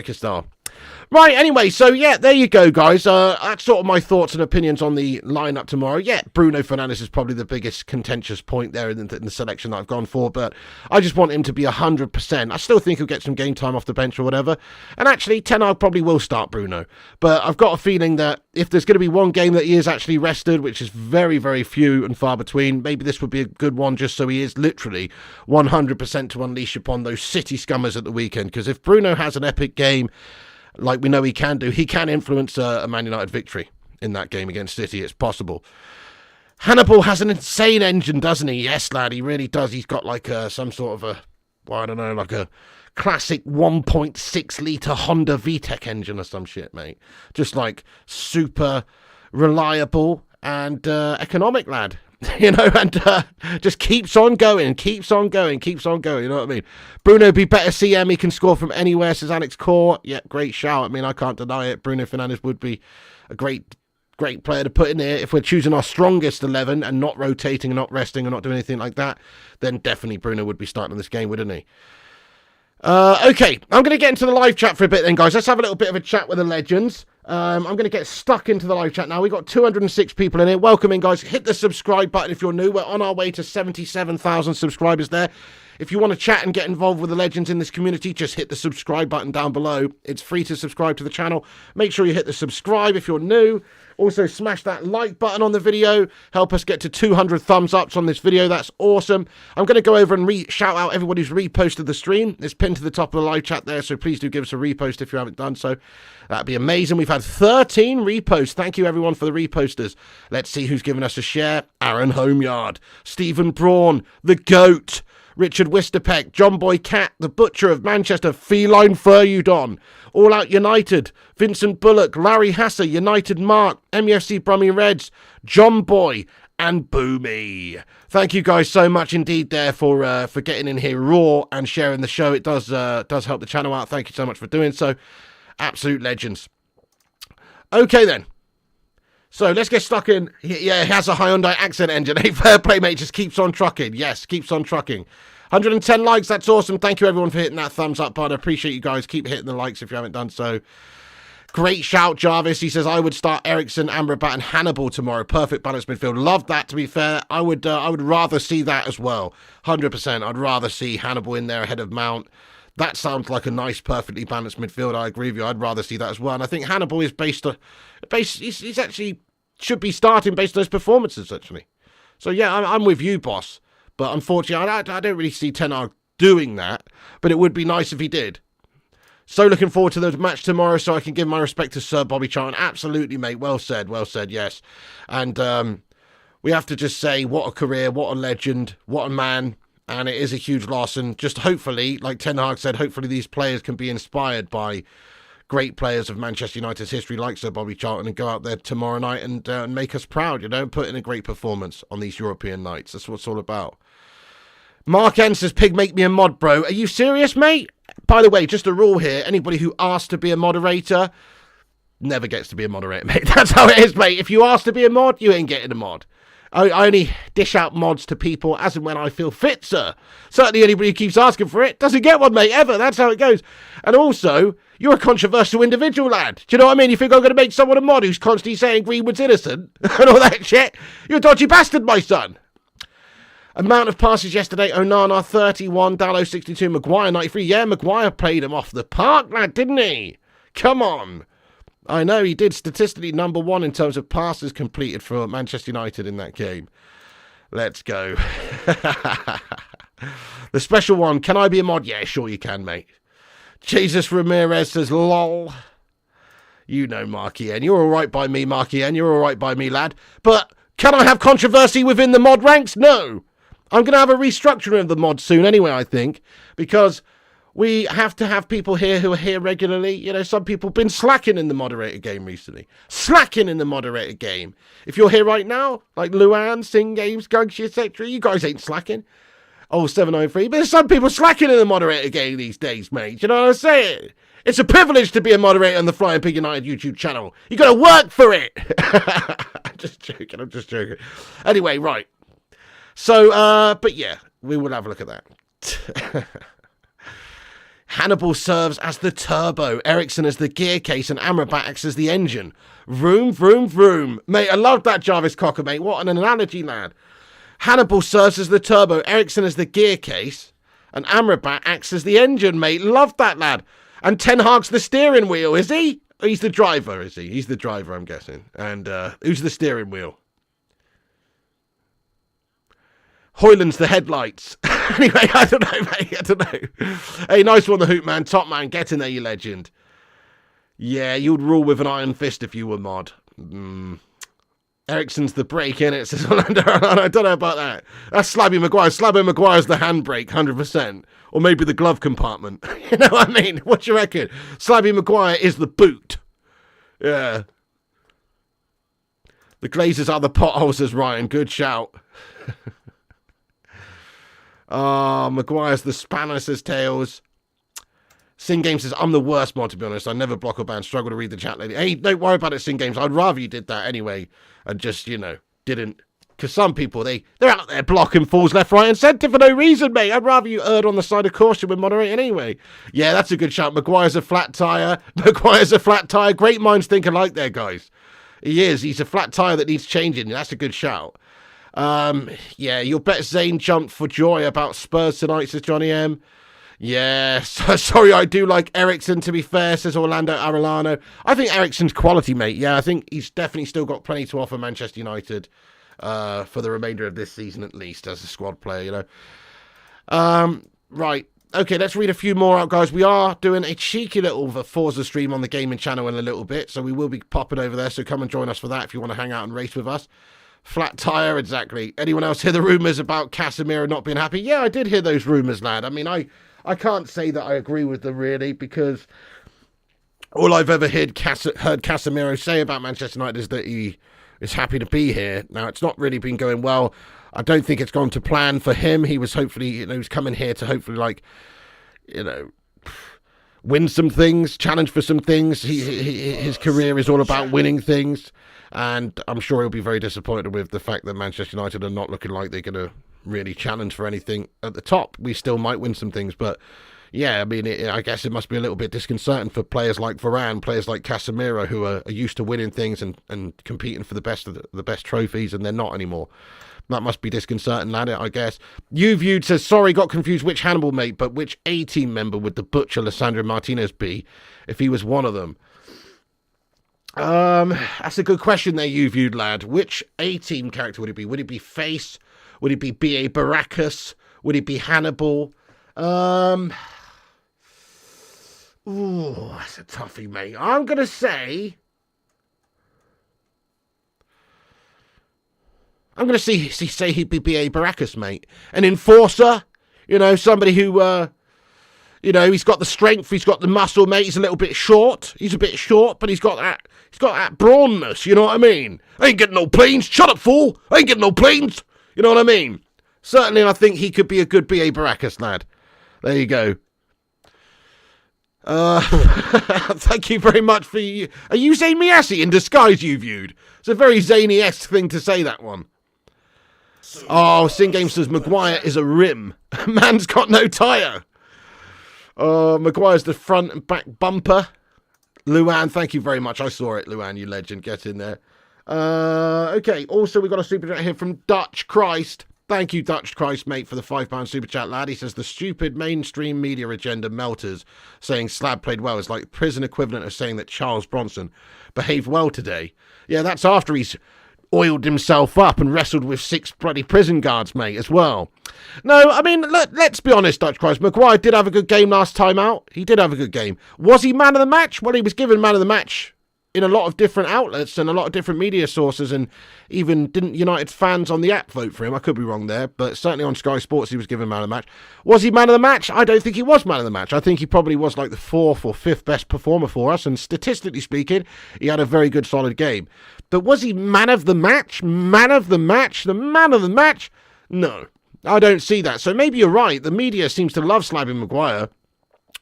Right, anyway, so yeah, there you go, guys. That's sort of my thoughts and opinions on the lineup tomorrow. Yeah, Bruno Fernandes is probably the biggest contentious point there in the selection that I've gone for, but I just want him to be 100%. I still think he'll get some game time off the bench or whatever. And actually, Ten Hag probably will start Bruno. But I've got a feeling that if there's going to be one game that he is actually rested, which is very, very few and far between, maybe this would be a good one just so he is literally 100% to unleash upon those City scummers at the weekend. Because if Bruno has an epic game, like we know he can do, he can influence a Man United victory in that game against City. It's possible. Hannibal has an insane engine, doesn't he? Yes, lad, he really does. He's got like some sort of like a classic 1.6 litre Honda VTEC engine or some shit, mate. Just like super reliable and economic, lad. And just keeps on going, you know what I mean? Bruno be better CM, he can score from anywhere, says Alex Core. Yeah, great shout. I mean, I can't deny it. Bruno Fernandes would be a great player to put in here. If we're choosing our strongest 11 and not rotating and not resting and not doing anything like that, then definitely Bruno would be starting this game, wouldn't he? Okay, I'm going to get into the live chat for a bit then, guys. Let's have a little bit of a chat with the legends. I'm going to get stuck into the live chat now. We've got 206 people in here. Welcome in, guys. Hit the subscribe button if you're new. We're on our way to 77,000 subscribers there. If you want to chat and get involved with the legends in this community, just hit the subscribe button down below. It's free to subscribe to the channel. Make sure you hit the subscribe if you're new. Also, smash that like button on the video. Help us get to 200 thumbs ups on this video. That's awesome. I'm going to go over and shout out everybody who's reposted the stream. It's pinned to the top of the live chat there, so please do give us a repost if you haven't done so. That'd be amazing. We've had 13 reposts. Thank you, everyone, for the reposters. Let's see who's given us a share. Aaron Homeyard, Stephen Braun, the GOAT, Richard Wisterpeck, John Boy Cat, the Butcher of Manchester, Feline Furudon, All Out United, Vincent Bullock, Larry Hasser, United Mark, MUFC Brummie Reds, John Boy, and Boomy. Thank you guys so much indeed there for getting in here raw and sharing the show. It does help the channel out. Thank you so much for doing so. Absolute legends. Okay then. So let's get stuck in. Yeah, he has a Hyundai accent engine. Hey, fair play, mate. Just keeps on trucking. Yes, keeps on trucking. 110 likes. That's awesome. Thank you everyone for hitting that thumbs up button. I appreciate you guys. Keep hitting the likes if you haven't done so. Great shout, Jarvis. He says, I would start Ericsson, Amrabat, and Hannibal tomorrow. Perfect balanced midfield. Love that, to be fair. I would rather see that as well. 100%. I'd rather see Hannibal in there ahead of Mount. That sounds like a nice, perfectly balanced midfield. I agree with you. I'd rather see that as well. And I think Hannibal is he's actually should be starting based on his performances, actually. So, yeah, I'm with you, boss. But unfortunately, I don't really see Ten Hag doing that. But it would be nice if he did. So looking forward to the match tomorrow so I can give my respect to Sir Bobby Charlton. Absolutely, mate. Well said, yes. And we have to just say, what a career, what a legend, what a man. And it is a huge loss. And just hopefully, like Ten Hag said, hopefully these players can be inspired by great players of Manchester United's history like Sir Bobby Charlton and go out there tomorrow night and make us proud, put in a great performance on these European nights. That's what it's all about. Mark N says, Pig, make me a mod, bro. Are you serious, mate? By the way, just a rule here. Anybody who asks to be a moderator never gets to be a moderator, mate. That's how it is, mate. If you ask to be a mod, you ain't getting a mod. I only dish out mods to people as and when I feel fit, sir. Certainly anybody who keeps asking for it doesn't get one, mate, ever. That's how it goes. And also, you're a controversial individual, lad. Do you know what I mean? You think I'm going to make someone a mod who's constantly saying Greenwood's innocent and all that shit? You're a dodgy bastard, my son. Amount of passes yesterday, Onana 31, Dallo 62, Maguire 93. Yeah, Maguire played him off the park, lad, didn't he? Come on. I know, he did statistically number one in terms of passes completed for Manchester United in that game. Let's go. The special one, can I be a mod? Yeah, sure you can, mate. Jesus Ramirez says, lol. You know, Marky N. You're all right by me, Marky N. You're all right by me, lad. But can I have controversy within the mod ranks? No. I'm going to have a restructuring of the mod soon anyway, I think, because we have to have people here who are here regularly. Some people have been slacking in the moderator game recently. Slacking in the moderator game. If you're here right now, like Luan, Sing Games, Gugshi, etc., you guys ain't slacking. Oh, 793. But there's some people slacking in the moderator game these days, mate. You know what I'm saying? It's a privilege to be a moderator on the Flying Pig United YouTube channel. You got to work for it. I'm just joking. Anyway, right. So, but yeah, we will have a look at that. Hannibal serves as the turbo, Ericsson as the gear case, and Amrabat acts as the engine. Vroom, vroom, vroom. Mate, I love that, Jarvis Cocker, mate. What an analogy, lad. Hannibal serves as the turbo, Ericsson as the gear case, and Amrabat acts as the engine, mate. Love that, lad. And Ten Hag's the steering wheel, is he? He's the driver, is he? He's the driver, I'm guessing. And who's the steering wheel? Hoyland's the headlights. Anyway, I don't know, mate. I don't know. Hey, nice one, the Hoot Man. Top man, get in there, you legend. Yeah, you'd rule with an iron fist if you were mod. Ericsson's the brake, innit? Says Orlando. I don't know about that. That's Slabby Maguire. Slabby Maguire's the handbrake, 100%. Or maybe the glove compartment. You know what I mean? What do you reckon? Slabby Maguire is the boot. Yeah. The Glazers are the potholes, says Ryan. Good shout. Maguire's the spanner, says Tails. Sin Games says, I'm the worst mod, to be honest. I never block or ban. Struggle to read the chat lady. Hey, don't worry about it, Sin Games. I'd rather you did that anyway. And just, didn't. Because some people, they're out there blocking fools left, right, and centre for no reason, mate. I'd rather you erred on the side of caution when moderating anyway. Yeah, that's a good shout. Maguire's a flat tyre. Maguire's a flat tyre. Great minds think alike there, guys. He is. He's a flat tyre that needs changing. That's a good shout. Yeah, you'll bet Zane jumped for joy about Spurs tonight, says Johnny M. Yeah, sorry, I do like Ericsson, to be fair, says Orlando Arellano. I think Ericsson's quality, mate. Yeah, I think he's definitely still got plenty to offer Manchester United for the remainder of this season, at least, as a squad player, Right. Okay, let's read a few more out, guys. We are doing a cheeky little Forza stream on the gaming channel in a little bit, so we will be popping over there, so come and join us for that if you want to hang out and race with us. Flat tyre, exactly. Anyone else hear the rumours about Casemiro not being happy? Yeah, I did hear those rumours, lad. I mean, I can't say that I agree with them, really, because all I've ever heard Casemiro say about Manchester United is that he is happy to be here. Now, it's not really been going well. I don't think it's gone to plan for him. He was hopefully, he's coming here to hopefully, win some things, challenge for some things. His career is all about winning things. And I'm sure he'll be very disappointed with the fact that Manchester United are not looking like they're going to really challenge for anything at the top. We still might win some things, but yeah, I mean, I guess it must be a little bit disconcerting for players like Varane, players like Casemiro, who are used to winning things and competing for the best of the best trophies, and they're not anymore. That must be disconcerting, lad, I guess. You Viewed says, sorry, got confused which Hannibal, mate, but which A-team member would the butcher Lissandro Martinez be if he was one of them? That's a good question there, You Viewed, lad. Which A-team character would it be? Would it be Face? Would it be B.A. Baracus? Would it be Hannibal? Ooh, that's a toughie, mate. I'm going to say he'd be B.A. Baracus, mate. An enforcer, somebody who, he's got the strength, he's got the muscle, mate. He's a little bit short. He's a bit short, but he's got that brawnness, you know what I mean? I ain't getting no planes. Shut up, fool. I ain't getting no planes. You know what I mean? Certainly, I think he could be a good B.A. Baracus, lad. There you go. Thank you very much for you. Are you Zayn Miassi in disguise, You Viewed? It's a very zany-esque thing to say, that one. Oh, Sin Game says Maguire is a rim. Man's got no tyre. Maguire's the front and back bumper. Luan, thank you very much. I saw it, Luan, you legend. Get in there. Okay, also we got a super chat here from Dutch Christ. Thank you, Dutch Christ, mate, for the £5 super chat, lad. He says the stupid mainstream media agenda melters saying Slab played well is like the prison equivalent of saying that Charles Bronson behaved well today. Yeah, that's after he's oiled himself up and wrestled with 6 bloody prison guards, mate, as well. No, I mean, let's be honest, Dutch Christ. Maguire did have a good game last time out. He did have a good game. Was he man of the match? Well, he was given man of the match in a lot of different outlets and a lot of different media sources, and even didn't United fans on the app vote for him? I could be wrong there, but certainly on Sky Sports he was given man of the match. Was he man of the match? I don't think he was man of the match. I think he probably was like the 4th or 5th best performer for us, and statistically speaking, he had a very good solid game. But was he man of the match? Man of the match? The man of the match? No, I don't see that. So maybe you're right. The media seems to love slabbing Maguire.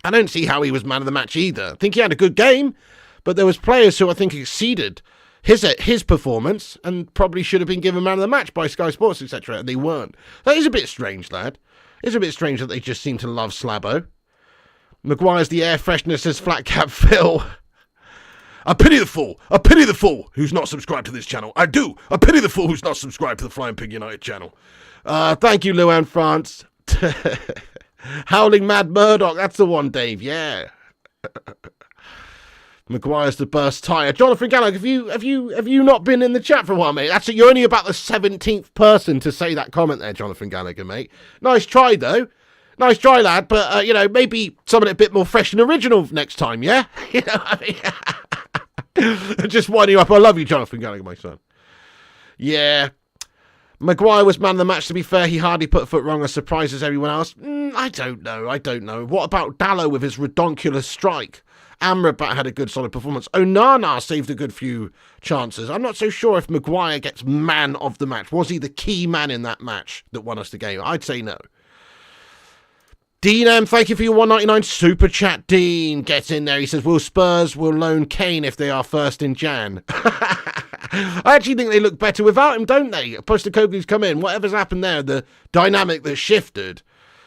I don't see how he was man of the match either. I think he had a good game, but there was players who I think exceeded his performance and probably should have been given man of the match by Sky Sports, etc. And they weren't. That is a bit strange, lad. It's a bit strange that they just seem to love Slabbo. Maguire's the air freshness, says Flat Cap Phil. I pity the fool who's not subscribed to this channel. I do. I pity the fool who's not subscribed to the Flying Pig United channel. Thank you, Luan France. Howling Mad Murdoch, that's the one, Dave. Yeah. Maguire's the burst tyre. Jonathan Gallagher, have you not been in the chat for a while, mate? You're only about the 17th person to say that comment there, Jonathan Gallagher, mate. Nice try, though. Nice try, lad. But, maybe something a bit more fresh and original next time, yeah? Just winding you up. I love you, Jonathan Gallagher, my son. Yeah. Maguire was man of the match, to be fair. He hardly put a foot wrong as surprised as everyone else. I don't know. What about Dallo with his redonkulous strike? Amrabat had a good solid performance. Onana saved a good few chances. I'm not so sure if Maguire gets man of the match. Was he the key man in that match that won us the game? I'd say no. Dean M, thank you for your 199 super chat, Dean. Get in there. He says, will Spurs loan Kane if they are first in Jan? I actually think they look better without him, don't they? Postecoglou's come in. Whatever's happened there, the dynamic that shifted.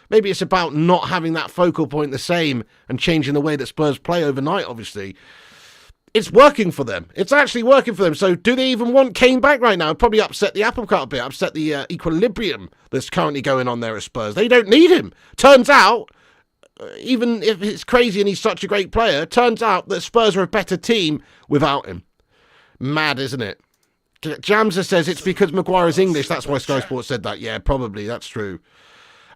Maybe it's about not having that focal point the same and changing the way that Spurs play overnight, obviously. It's working for them. It's actually working for them. So do they even want Kane back right now? Probably upset the apple cart a bit, upset the equilibrium that's currently going on there at Spurs. They don't need him. Turns out, even if it's crazy and he's such a great player, turns out that Spurs are a better team without him. Mad, isn't it? Jamza says it's because Maguire is English. That's why Sky Sports said that. Yeah, probably. That's true.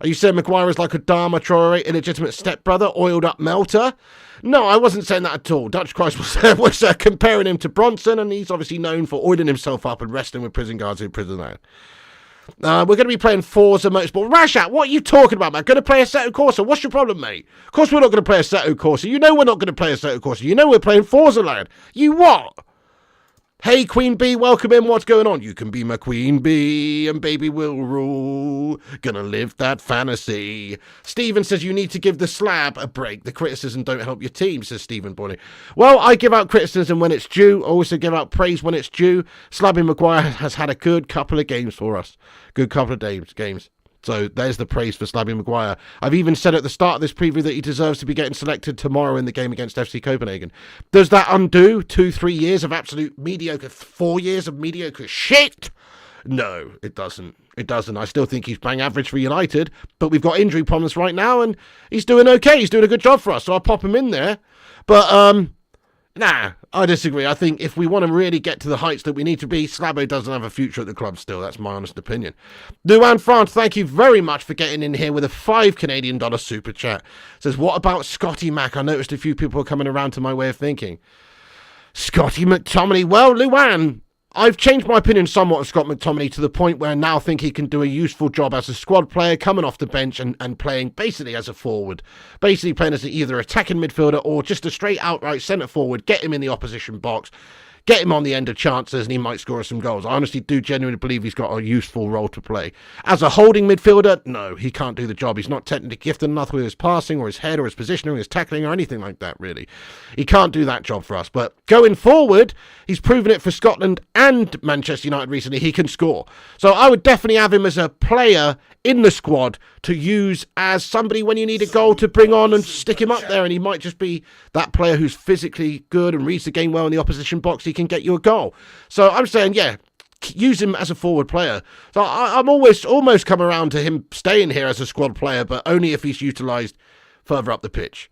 Are you saying Maguire is like a Dharma Traore illegitimate stepbrother, oiled up melter? No, I wasn't saying that at all. Dutch Christ was comparing him to Bronson, and he's obviously known for oiling himself up and wrestling with prison guards in prison now. We're going to be playing Forza Motorsport. Rashat, what are you talking about, man? Going to play Assetto Corsa? What's your problem, mate? Of course we're not going to play Assetto Corsa. You know we're not going to play Assetto Corsa. You know we're playing Forza, lad. You what? Hey, Queen Bee, welcome in. What's going on? You can be my Queen Bee and baby will rule. Gonna live that fantasy. Stephen says you need to give the slab a break. The criticism don't help your team, says Stephen Borney. Well, I give out criticism when it's due. I also give out praise when it's due. Slabby Maguire has had a good couple of games for us. Good couple of games. So there's the praise for Slabby Maguire. I've even said at the start of this preview that he deserves to be getting selected tomorrow in the game against FC Copenhagen. Does that undo 2-3 years of absolute mediocre, 4 years of mediocre shit? No, it doesn't. It doesn't. I still think he's bang average for United, but we've got injury problems right now, and he's doing okay. He's doing a good job for us, so I'll pop him in there. But, nah, I disagree. I think if we want to really get to the heights that we need to be, Slabo doesn't have a future at the club still. That's my honest opinion. Luan France, thank you very much for getting in here with a $5 Canadian super chat. Says, what about Scotty Mac? I noticed a few people are coming around to my way of thinking. Scotty McTominay. Well, Luan, I've changed my opinion somewhat of Scott McTominay to the point where I now think he can do a useful job as a squad player, coming off the bench and playing basically as a forward. Basically playing as either attacking midfielder or just a straight outright centre forward, get him in the opposition box, get him on the end of chances and he might score some goals. I honestly do genuinely believe he's got a useful role to play. As a holding midfielder, no, he can't do the job. He's not technically gifted enough with his passing or his head or his positioning or his tackling or anything like that, really. He can't do that job for us. But going forward, he's proven it for Scotland and Manchester United recently. He can score. So I would definitely have him as a player in the squad to use as somebody when you need a goal to bring on and stick him up there, and he might just be that player who's physically good and reads the game well in the opposition box. He can get you a goal. So I'm saying, yeah, use him as a forward player. So I'm almost come around to him staying here as a squad player, but only if he's utilised further up the pitch.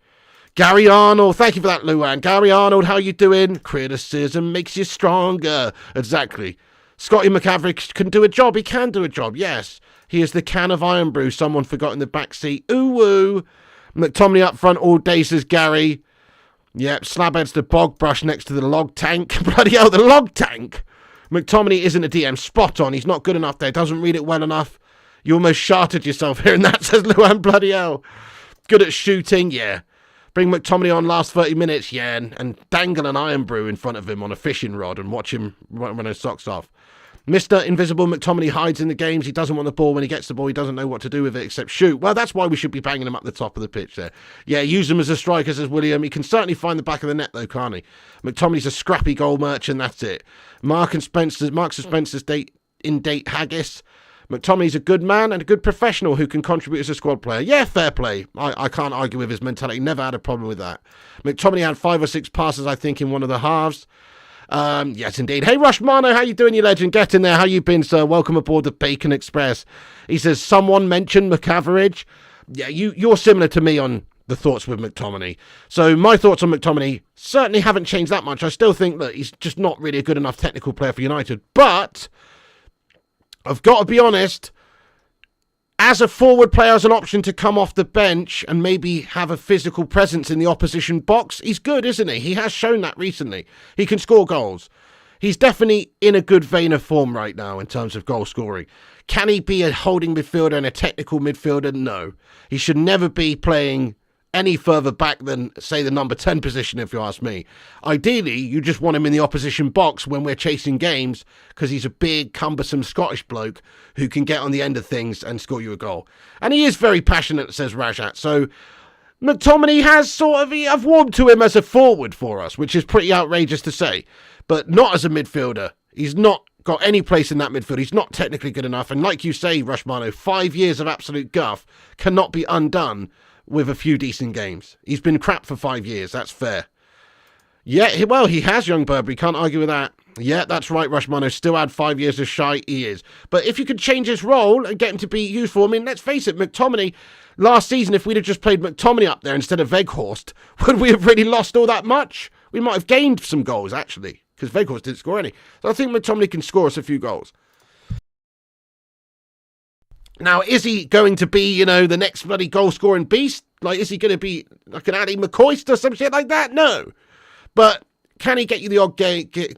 Gary Arnold, thank you for that, Luan. Gary Arnold, how you doing? Criticism makes you stronger. Exactly. Scotty McAverick can do a job. He can do a job, yes. He is the can of Iron Brew someone forgot in the back seat. Ooh-woo. McTominay up front all day, says Gary. Yep, Slabhead's the bog brush next to the log tank. Bloody hell, the log tank. McTominay isn't a DM. Spot on. He's not good enough there. Doesn't read it well enough. You almost sharted yourself here, and that says Luan. Bloody hell. Good at shooting, yeah. Bring McTominay on last 30 minutes, yeah, and dangle an Iron Brew in front of him on a fishing rod and watch him run his socks off. Mr. Invisible McTominay hides in the games. He doesn't want the ball. When he gets the ball, he doesn't know what to do with it except shoot. Well, that's why we should be banging him up the top of the pitch there. Yeah, use him as a striker, says William. He can certainly find the back of the net, though, can't he? McTominay's a scrappy goal merchant, that's it. Marks and Spencer's date haggis. McTominay's a good man and a good professional who can contribute as a squad player. Yeah, fair play. I can't argue with his mentality. Never had a problem with that. McTominay had 5 or 6 passes, I think, in one of the halves. Yes, indeed. Hey, Rushmano, how you doing, you legend? Get in there. How you been, sir? Welcome aboard the Bacon Express. He says, someone mentioned McAverage. Yeah, you're similar to me on the thoughts with McTominay. So my thoughts on McTominay certainly haven't changed that much. I still think that he's just not really a good enough technical player for United. But I've got to be honest, as a forward player, as an option to come off the bench and maybe have a physical presence in the opposition box, he's good, isn't he? He has shown that recently. He can score goals. He's definitely in a good vein of form right now in terms of goal scoring. Can he be a holding midfielder and a technical midfielder? No. He should never be playing any further back than, say, the number 10 position, if you ask me. Ideally, you just want him in the opposition box when we're chasing games because he's a big, cumbersome Scottish bloke who can get on the end of things and score you a goal. And he is very passionate, says Rajat. So McTominay has sort of, I've warmed to him as a forward for us, which is pretty outrageous to say, but not as a midfielder. He's not got any place in that midfield. He's not technically good enough. And like you say, Rushmano, 5 years of absolute guff cannot be undone with a few decent games. He's been crap for 5 years. That's fair. Yeah, well, he has, young Burberry. Can't argue with that. Yeah, that's right, Rushmano. Still had 5 years of shy. He is. But if you could change his role and get him to be useful, I mean, let's face it, McTominay, last season, if we'd have just played McTominay up there instead of Weghorst, would we have really lost all that much? We might have gained some goals, actually, because Weghorst didn't score any. So I think McTominay can score us a few goals. Now, is he going to be, the next bloody goal-scoring beast? Like, is he going to be like an Addy McCoist or some shit like that? No. But can he get you the odd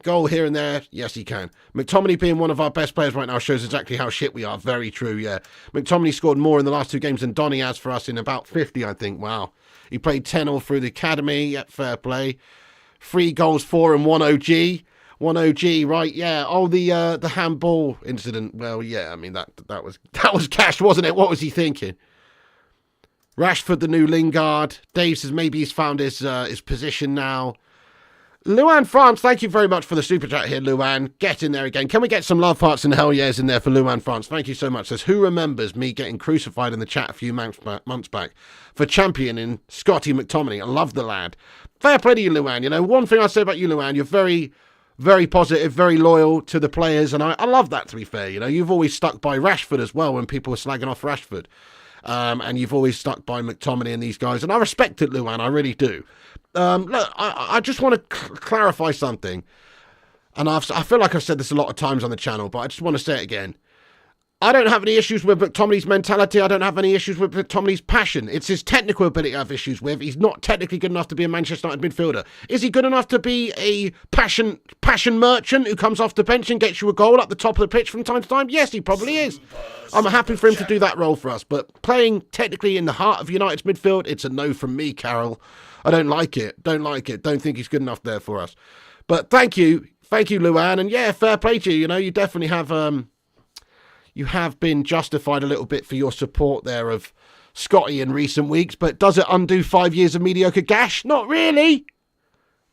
goal here and there? Yes, he can. McTominay being one of our best players right now shows exactly how shit we are. Very true, yeah. McTominay scored more in the last 2 games than Donny has for us in about 50, I think. Wow. He played 10 all through the academy. Yeah, fair play. 3 goals, 4 and 1 OG. One OG, right? Yeah. Oh, the handball incident. Well, yeah. I mean that was cash, wasn't it? What was he thinking? Rashford, the new Lingard. Dave says maybe he's found his position now. Luan France, thank you very much for the super chat here, Luan. Get in there again. Can we get some love hearts and hell yeahs in there for Luan France? Thank you so much. Says, who remembers me getting crucified in the chat a few months back for championing Scotty McTominay? I love the lad. Fair play to you, Luan. You know, one thing I say about you, Luan, you're very, very positive, very loyal to the players, and I love that, to be fair. You know, you've always stuck by Rashford as well when people were slagging off Rashford. And you've always stuck by McTominay and these guys. And I respect it, Luan. I really do. Look, I just want to clarify something. And I feel like I've said this a lot of times on the channel, but I just want to say it again. I don't have any issues with McTominay's mentality. I don't have any issues with McTominay's passion. It's his technical ability I have issues with. He's not technically good enough to be a Manchester United midfielder. Is he good enough to be a passion merchant who comes off the bench and gets you a goal at the top of the pitch from time to time? Yes, he probably is. I'm happy for him to do that role for us. But playing technically in the heart of United's midfield, it's a no from me, Carol. I don't like it. Don't like it. Don't think he's good enough there for us. But thank you. Thank you, Luan. And yeah, fair play to you. You know, you definitely have... You have been justified a little bit for your support there of Scotty in recent weeks, but does it undo 5 years of mediocre gash? Not really.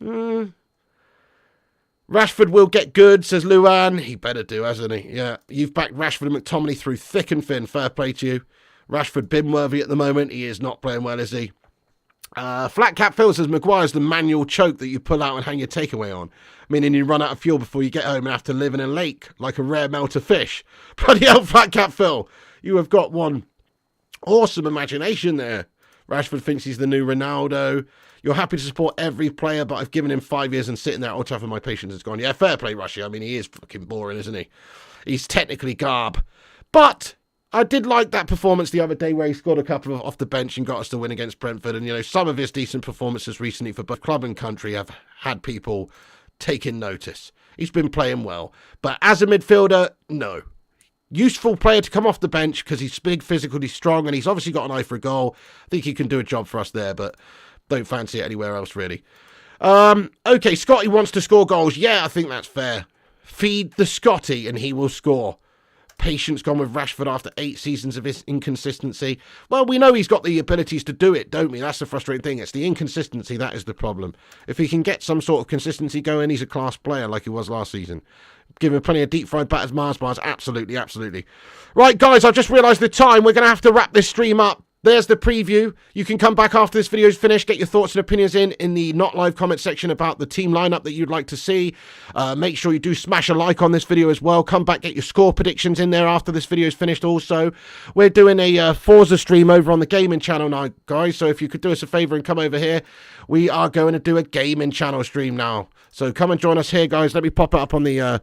Rashford will get good, says Luan. He better do, hasn't he? Yeah, you've backed Rashford and McTominay through thick and thin. Fair play to you. Rashford bin-worthy at the moment. He is not playing well, is he? Flat Cap Phil says Maguire's the manual choke that you pull out and hang your takeaway on, meaning you run out of fuel before you get home and have to live in a lake like a rare melter fish. Bloody hell, Flat Cap Phil, you have got one awesome imagination there. Rashford thinks he's the new Ronaldo. You're happy to support every player, but I've given him 5 years and sitting there at Old Trafford, my patience is gone. Yeah, fair play, Rushy. I mean, he is fucking boring, isn't he? He's technically garb. But I did like that performance the other day where he scored a couple off the bench and got us to win against Brentford. And, you know, some of his decent performances recently for both club and country have had people taking notice. He's been playing well. But as a midfielder, no. Useful player to come off the bench because he's big, physically strong, and he's obviously got an eye for a goal. I think he can do a job for us there, but don't fancy it anywhere else, really. Okay, Scotty wants to score goals. Yeah, I think that's fair. Feed the Scotty and he will score. Patience gone with Rashford after 8 seasons of his inconsistency. Well, we know he's got the abilities to do it, don't we? That's the frustrating thing. It's the inconsistency that is the problem. If he can get some sort of consistency going, he's a class player like he was last season. Give him plenty of deep-fried batters, Mars bars. Absolutely, absolutely. Right, guys, I've just realised the time. We're going to have to wrap this stream up. There's the preview. You can come back after this video is finished, get your thoughts and opinions in the not live comment section about the team lineup that you'd like to see. Make sure you do smash a like on this video as well. Come back, get your score predictions in there after this video is finished also. We're doing a Forza stream over on the gaming channel now, guys. So if you could do us a favour and come over here, we are going to do a gaming channel stream now. So come and join us here, guys. Let me pop it up on the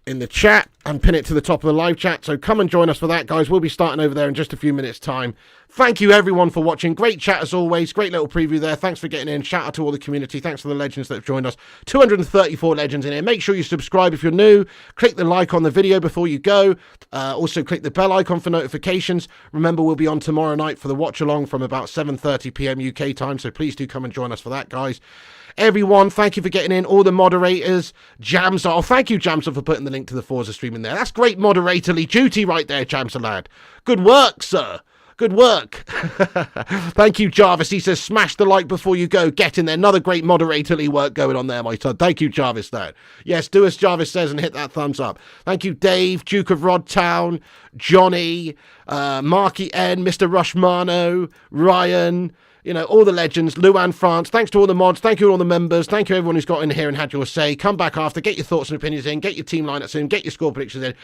in the chat and pin it to the top of the live chat. So come and join us for that, guys. We'll be starting over there in just a few minutes' time. Thank you, everyone, for watching. Great chat, as always. Great little preview there. Thanks for getting in. Shout out to all the community. Thanks for the legends that have joined us. 234 legends in here. Make sure you subscribe if you're new. Click the like on the video before you go. Also, click the bell icon for notifications. Remember, we'll be on tomorrow night for the watch-along from about 7:30 p.m. UK time. So please do come and join us for that, guys. Everyone, thank you for getting in. All the moderators, Jamsa. Oh, thank you, Jamsa, for putting the link to the Forza stream in there. That's great moderatorly duty right there, Jamsa lad. Good work, sir. Good work. Thank you, Jarvis. He says, smash the like before you go. Get in there. Another great moderatorly work going on there, my son. Thank you, Jarvis, lad. Yes, do as Jarvis says and hit that thumbs up. Thank you, Dave, Duke of Rodtown, Johnny, Marky N, Mr. Rushmano, Ryan, you know, all the legends, Luan France. Thanks to all the mods. Thank you to all the members. Thank you everyone who's got in here and had your say. Come back after. Get your thoughts and opinions in. Get your team lineups in. Get your score predictions in.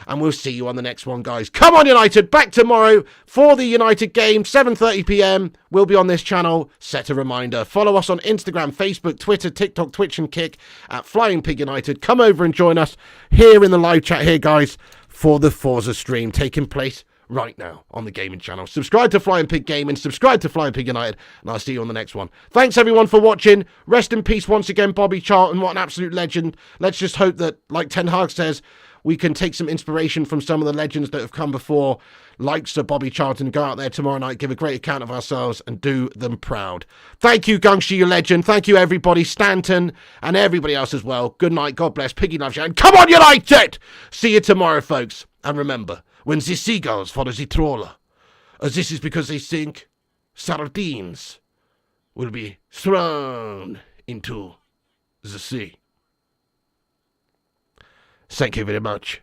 And we'll see you on the next one, guys. Come on, United. Back tomorrow for the United game. 7:30 p.m. We'll be on this channel. Set a reminder. Follow us on Instagram, Facebook, Twitter, TikTok, Twitch, and Kick at Flying Pig United. Come over and join us here in the live chat here, guys, for the Forza stream taking place right now on the gaming channel. Subscribe to Flying Pig Gaming, subscribe to Flying Pig United, and I'll see you on the next one. Thanks everyone for watching. Rest in peace once again, Bobby Charlton. What an absolute legend. Let's just hope that, like Ten Hag says, we can take some inspiration from some of the legends that have come before, like Sir Bobby Charlton, go out there tomorrow night, give a great account of ourselves and do them proud. Thank you, Gungshi, you legend. Thank you, everybody, Stanton and everybody else as well. Good night, God bless, Piggy loves you, and come on, United! See you tomorrow, folks. And remember, when the seagulls follow the trawler, this is because they think sardines will be thrown into the sea. Thank you very much.